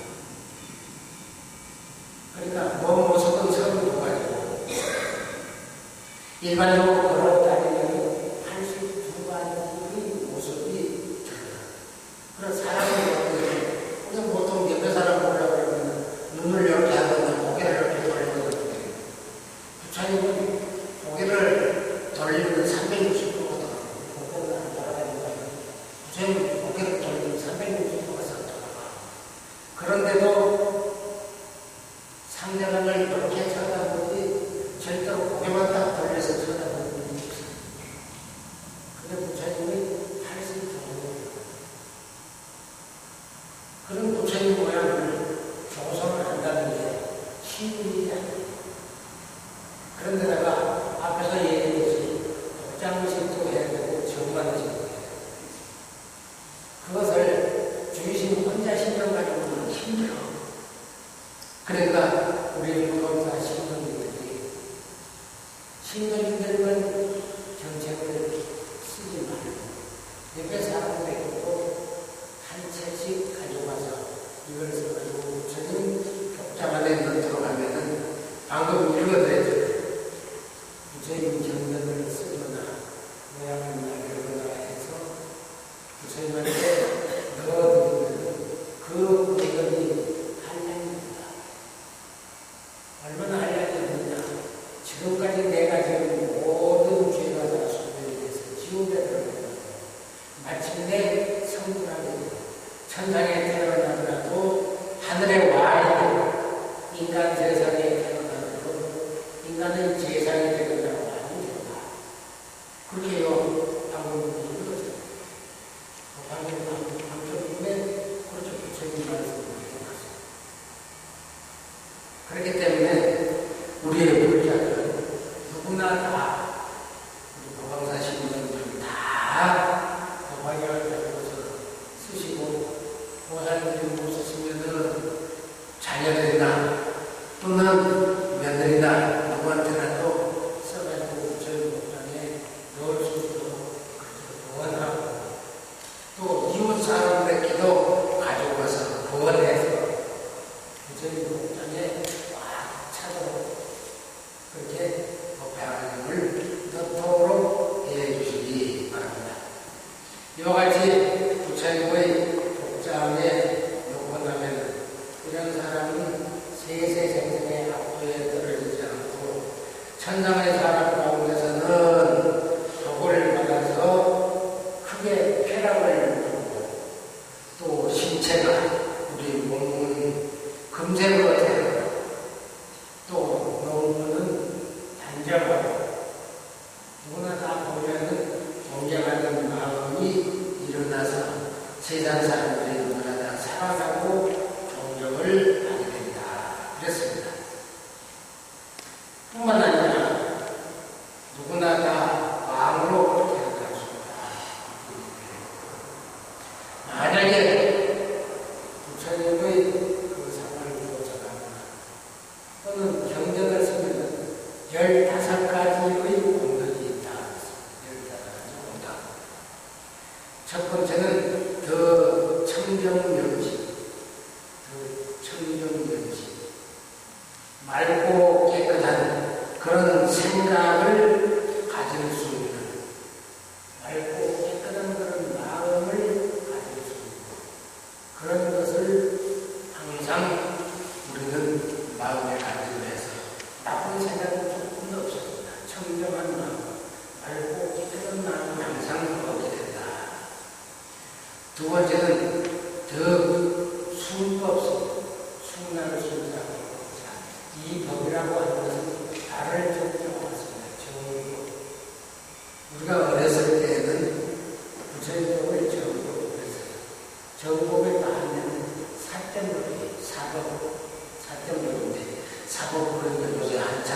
그러니까 몸 모습은 32가지고 일반적으로 걸어다니면 82가지의 모습이 들어요. 그래서 사람을 우리는 보통 옆에 사람 보려고 그러면 눈을 이렇게 하거나 고개를 이렇게 돌리거든요. 부처님은 고개를 돌리면 360도거든요. 고개를 안 돌아가니까 부처님은 고개를 돌리면 360도가 돌아가. 그런데도 상대방을 이렇게 쳐다보지 절대로 고개만 딱 돌려서 쳐다보는 분이 없어요. 근데 부처님이 80도예요. 그런 부처님 모양을 조성을 한다는 게 쉬운 일이 아니에요. 그런데다가 앞에서 얘기했듯이 복장식도 해야 되고 정관식도 해야 되고 그것을 주의심 혼자 신경 가지고는 힘들어. 그러니까 우리 부동산 신도님들은 정책을 쓰지 말고 옆에 사람들 있고 한 책씩 가져가서 이걸 써가지고 부처님 격장 안에 넣도록 하면은 방금 읽어드려야 돼요. 부처님 경전을 쓰거나 모양을 만들거나 해서 부처님한테 넣어드리면 그 물건이 한량입니다. 얼마나 한량이었느냐. 지금까지 내가 지금 모든 죄가 다 소멸이 돼서 지옥에 들어가요. 마침내 성불하게 천상에 태어나더라도 하늘에 와야 되고 인간 세상에 태어나더라도 인간은 세상에 태어나고 아닙니다. 그렇게요. 방금 이거죠. 방금에 그렇게 부처님 말씀을 해놨어요. 그렇기 때문에 우리의 불자들은 누구나 다 우리 도방사 신부님들 다 도방을 가지고서 쓰시고 보살님이 못 쓰시면은 자녀들이나 또는 며느리나 누구한테라도 써가지고 저희 목장에 넣을 수 있도록 원하고 또 이웃 사람들에게도 가지고 와서 구원해서 저희 목장에 꽉 차도록 그렇게 법화를 넣도록 해주시기 바랍니다. 이와 같이 부처님의 복장에 놓고 나면 이런 사람은 세세 천상의 사람 가운데서는 도구를 받아서 크게 쾌락을 누리고 또 신체가 우리 몸은 금색으로 되고 또 농부는 단정하고 누구나 다 보면은 존경하는 마음이 일어나서 세상 사람들이 누구나 다 사랑하고 존경을 하게 된다. 그랬습니다. 뿐만 아니라 누구나 다 마음으로 태어날 수 있다. 만약에 부처님의 그 상을 쫓아가거나 또는 경전을 쓰면 15가지의 공덕이 있다. 15가지 공덕. 첫 번째는 더 청정명심. 맑고 깨끗한 그런 생각을 가질 수 있는, 맑고 깨끗한 그런 마음을 가질 수 있는 그런 것을 항상 우리는 마음에 가지고 해서 나쁜 생각은 조금도 없습니다. 청정한 마음, 맑고 깨끗한 마음을 항상 얻게 된다. 두 번째는 더 순법성, 순나를 순자하고 이 법이라고 하는 것은 달을 적용하습니다. 정법. 우리가 어렸을 때에는 부처님법을 정법으로 했어요. 정법에 따르면 사tem법이 사법인데 사법 그러면 요새 한참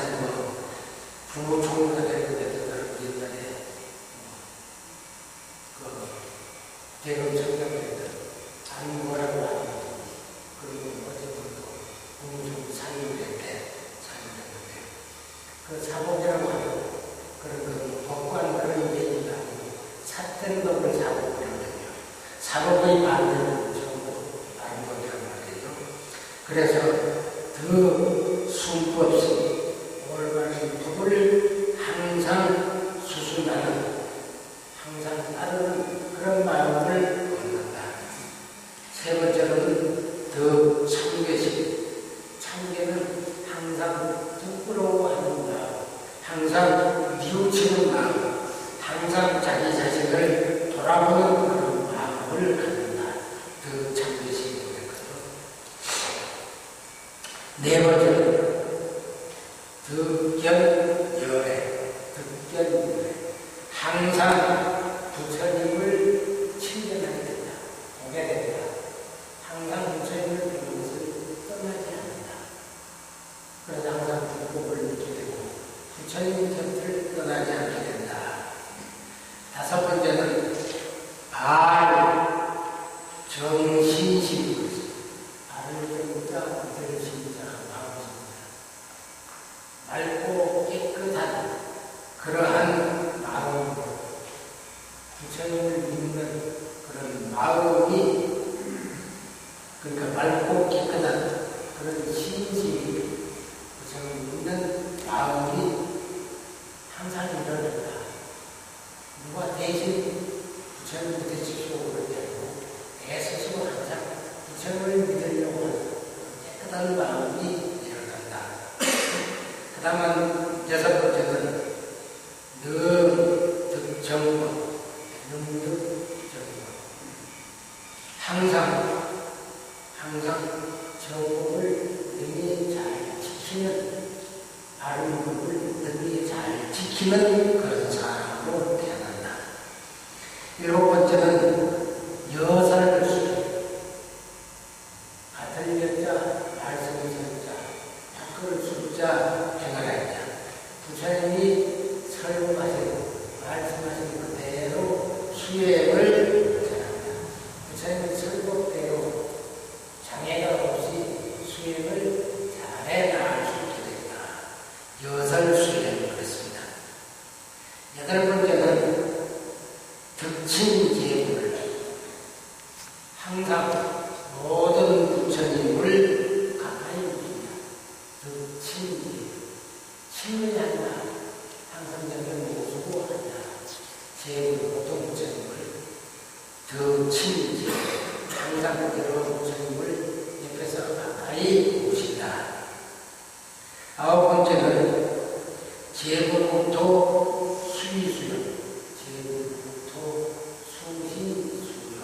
부모 총무가 되는 데들 옛날에 대검 청장들 안무라고 하는 그리고 어제부터 공중 사유될 때 사유됐는데 그 사법이라고 하는 그런 그 법관 그런 얘기가 아니고 사tem법을 사법이라거든요. 사법의 반대는 전부 다른 법이란 말이에요. 그래서 더 순법시 올바른 법을 항상 수순하는 항상 따르는 그런 마음을 얻는다. 세 번째로는 더 참개심. 참개는 항상 부끄러워하는 마음, 항상 뉘우치는 마음, 항상 자기 자신을 돌아보는 그런 마음을 갖는다. 더 참개심이 되거든. 네 번째는 득견열애. 득견열애. 항상 부처님을 친견하게 된다. 보게 된다. 항상 부처님을 보는 것을 떠나지 않는다. 그래서 항상 불법을 느끼게 되고 부처님 곁을 떠나지 않게 된다. 다섯 번째는 정신심. 발을 떼고자 정신자 마음입니다. 맑고 깨끗한 그러한 마음으로 부처님을 믿는 그런 마음이 그러니까 맑고 깨끗한 그런 신심이 부처님을 믿는 마음이 항상 일어난다. 누가 대신 부처님을 믿으십시오 그럴 때 아니고 내 스스로 항상 부처님을 믿으려고 하는 깨끗한 마음이 일어난다. 그 다음은 여섯 번째는 득정법. 항상 정법을 능히 잘 지키는, 바른 법을 능히 잘 지키는 그런 사람으로 태어난다. 일곱 번째는 여설수행. 같은 여자, 말씀의 설자, 바꿀 숫자, 행하라. 부처님이 설법하시고 말씀하신 그대로 수행을 잘한다. 부처님의 설법대로 장애가 없이 수행을 잘해 나갈 수 있게 된다. 여설수행을 했습니다. 여덟 번째는 득친제불. 항상 모든 부처님을 가까이 봅니다. 득친제. 친근히 한다. 항상 저는 모시고 한다. 제불 모든 부처님을 득친제. 항상 그대로 부처님을 옆에서 가까이 모신다. 아홉 번째는 제불국토 수의수연, 제불국토 수희수연,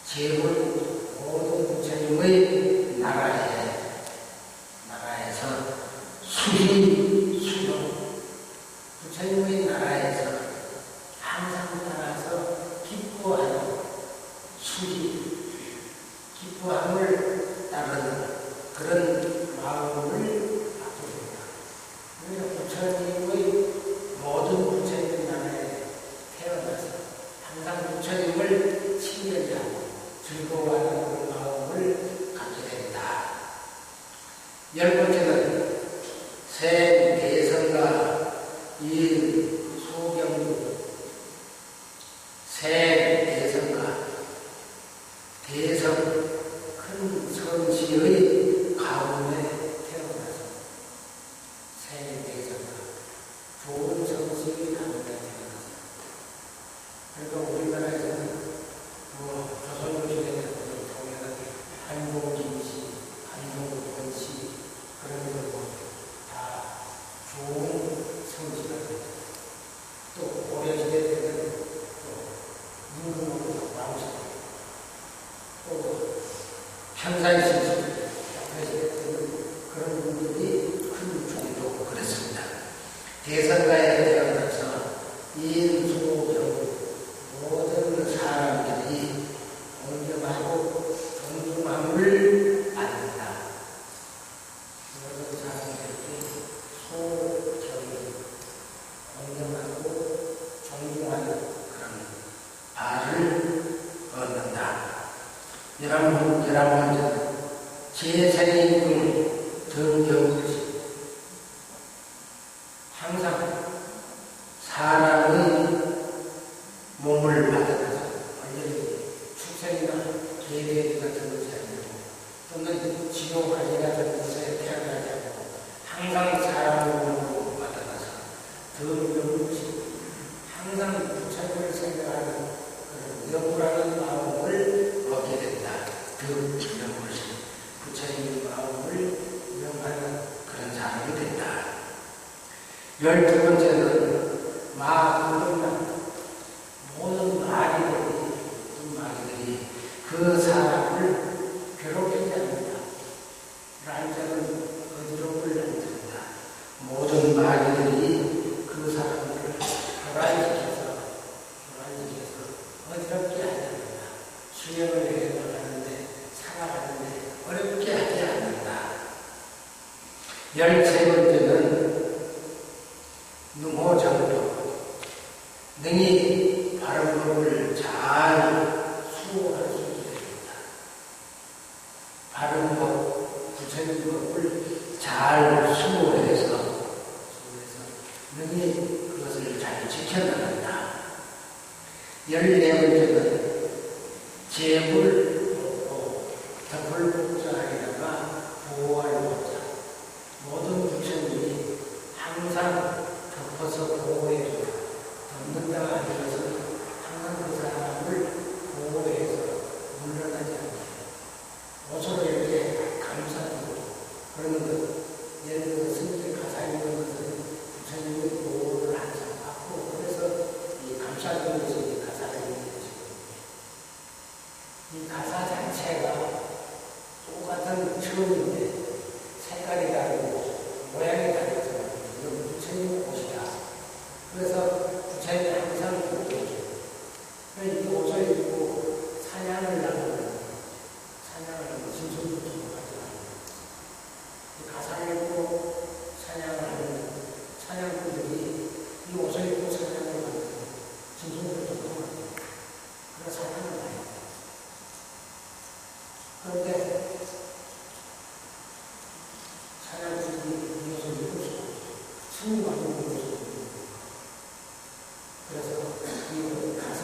제불국토 모든 부처님의 나라에서 수희수연, 부처님의 나라에서 항상 따라서 기뻐하는 기뻐함을 따르는 그런 마음을 갖게 됩니다. 부처님의 모든 부처님 나라에 태어나서 항상 부처님을 친근히 하고 즐거워하는 그런 마음을 갖게 됩니다. 열 번째는 생 대성과 인 소경주, 생 대성과 대성 큰 성시의 가문에 태어나서 생 대성과 좋은 성시의 가문에 태어나서, 그러니까 우리나라에서는 조선조 시대에 보면 한국김씨, 한국권씨 그런 걸 다 좋은 성씨가 됩니다. 또 고려시대 때는 또 임금으로 왕씨, 또 편사이신 시대 때는 그런 분들이 큰 종도 그랬습니다. 대선가에 태어나서 인수경 모든 사람들이 존경하고 존중함을 받는다. 모든 사람들이 소경이 존경하고 존중하는 그런 바를 얻는다. 11번째는 제생인군 정경지, 항상 사람의 몸을 받아서 완전히 축생이나 계획 같은 것이 아니고 또는 지옥아지 같은 것에 태어나지 않고 항상 사람의 몸을 받아서 정경지, 항상 부처님을 생각하는 그런 명불하는 마음을 얻게 된다. 부처님의 마음을 명하는 그런 사람이 된다. 12번째는 마음만, 모든 마귀들이 그 사람을 괴롭히지 않는다. 란자는 어지럽을 만든다. 모든 마귀들이 그 사람을 교란시켜서 어지럽게 하지 않는다. 수행을 해서 하는데, 살아가는데 어렵게 하지 않는다. 13번째는 능호정도, 능히 바른 법을 잘 수호할 수 있게 됩니다. 바른 법, 부처님 법을 잘 수호해서 능히 그것을 잘 지켜나간다. 14번째는 제불, 덮을 복자에다가 보호할 복자, 모든 부처님이 항상 덮어서 보호해주고 덮는다 하는 것은 항상 그 사람을 보호해서 물러나지 않게 옷으로 이렇게 감싸주고 그러는 것. 예를 들어 스님들 가사 있는 것은 부처님의 보호를 항상 받고, 그래서 이 감싸주는 것이 가사가 있는 것이거든요. 이 가사 자체가 똑같은 처음인데 색깔이 다르고 모양이 다르죠. 이건 부처님의 옷이다. 그래서 부처님이 항상 입고 계세요. 이 옷을 입고 사냥을 나가는, 진술부터 가져가는, 가사를 입고 사냥을 하는 사냥꾼들이 이 옷을 입고 사냥을 하는 진술부터 가져가는, 그래서 사냥을 해요. 그런데 사냥꾼들이 이 옷을 입을 수 없어요. 스님하고 입을 수 없어요. 그래서 이 가사,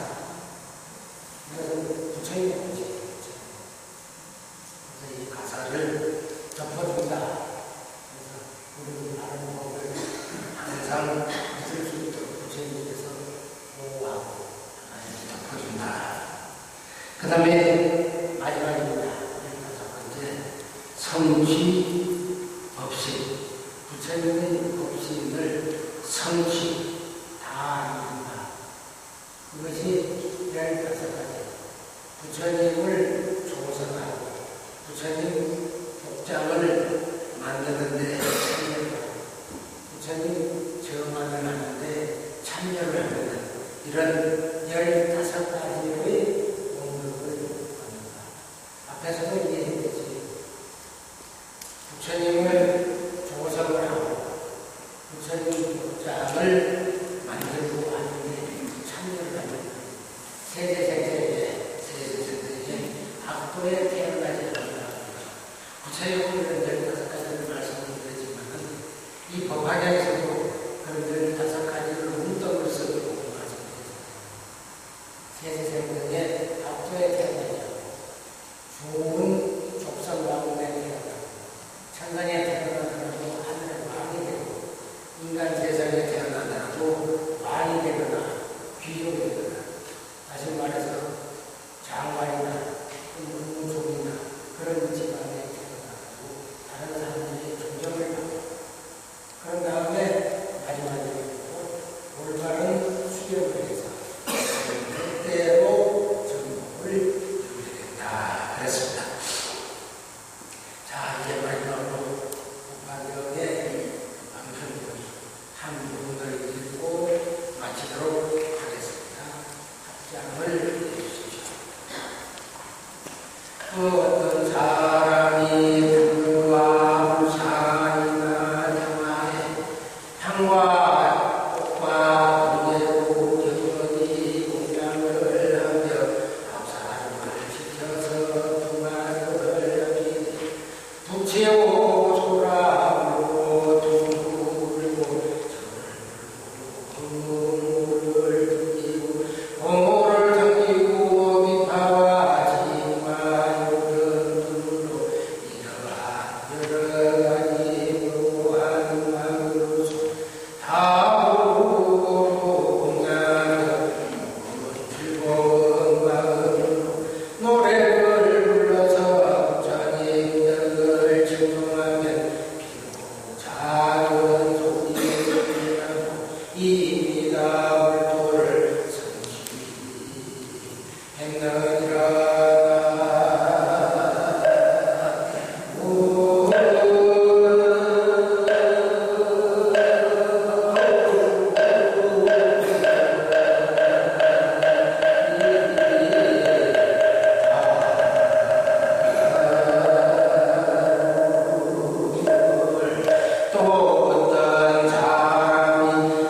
이것은 부처님의 옷이에요. 그래서 이 가사를 덮어준다. 그래서 우리는 바른 법을 항상 믿을 수 있도록 부처님께서 보호하고 덮어준다. 그 다음에 마지막입니다. 첫 번째, 성취 법신. 부처님의 법신을 부처님을 조성하고 부처님 복장을 만드는데 참여하고 부처님 정화를 하는데 참여를 하는 이런 15가지의 공덕을 받는다. 앞에서도 이해했듯이 부처님을 조성을 하고 부처님 복장을 만들고 하는데 참여를 하는 세대세대에 악도에 태어나지 않는다. 구체적으로 이런 15가지를 말씀을 드리지만 이 법화경에서도 그런 15가지를 문덕을 쓰고 말씀드렸습니다. 세대세대에 악도에 태어나지 않고 좋은 족성 가문에 태어나고 천상에 태어나더라도 하늘의 왕이 되고 인간 세상에 태어나더라도 왕이 되거나 귀족이 되거나 다시 말해서 장관이나 문종이나 그런 집안에 태어나고 다른 사람들이 존경을 받고 그런 다음에 마지막에 올바른 수련을 해서 그때로 전복을 이루겠다 그랬습니다. 자 이제 마지막으로 법화경의 방편을 한 부분을 읽고 마치도록 하겠습니다. 합장을 해주십시오. 어떤 사람이 불과 불산이나 영화에 향과 꽃과 두개로 여전히 공양을 하며 밥상을 지켜서 두마를 여기니 북치고 소라고 둥글고 물을 던지고 공호를 던지고 밑바와 지마 요런 둘로 이러한 여러 가지 무한 마음으로서 다 모르고 공양하며 즐거운 마음으로 노래를 불러서 부처님들을 칭송하면 비록 작은 소리에 들리나도 이미가 불도를 성취했느니라. 또 어떤 사람이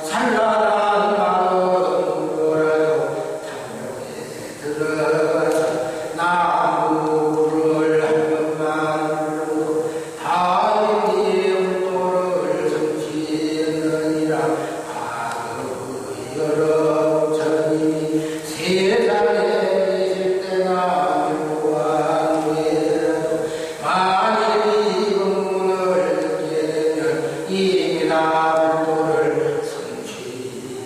산란한 마음으로라도 탐욕에 들어가서 나무를 한 번만 불러도 다행히 울도를 성취했느니라. 과거의 여러 부처님이 세상에 계실 때나 묘한 후에라도 만일 이 법문을 듣게 되면 이미 다 불도를 성취했느니라.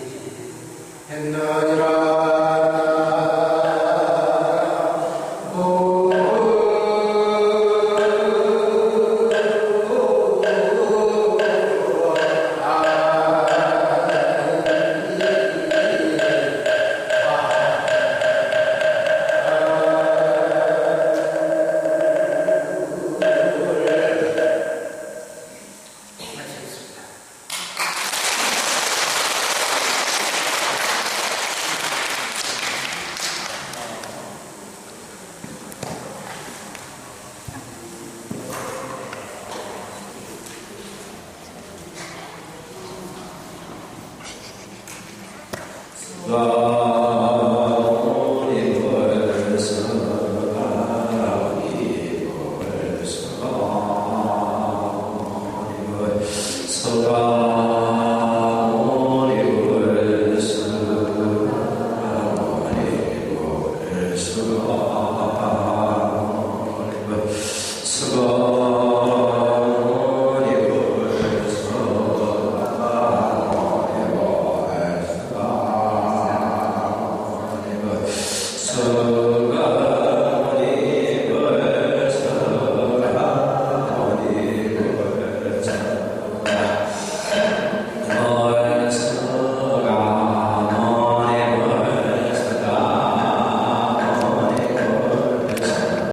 서가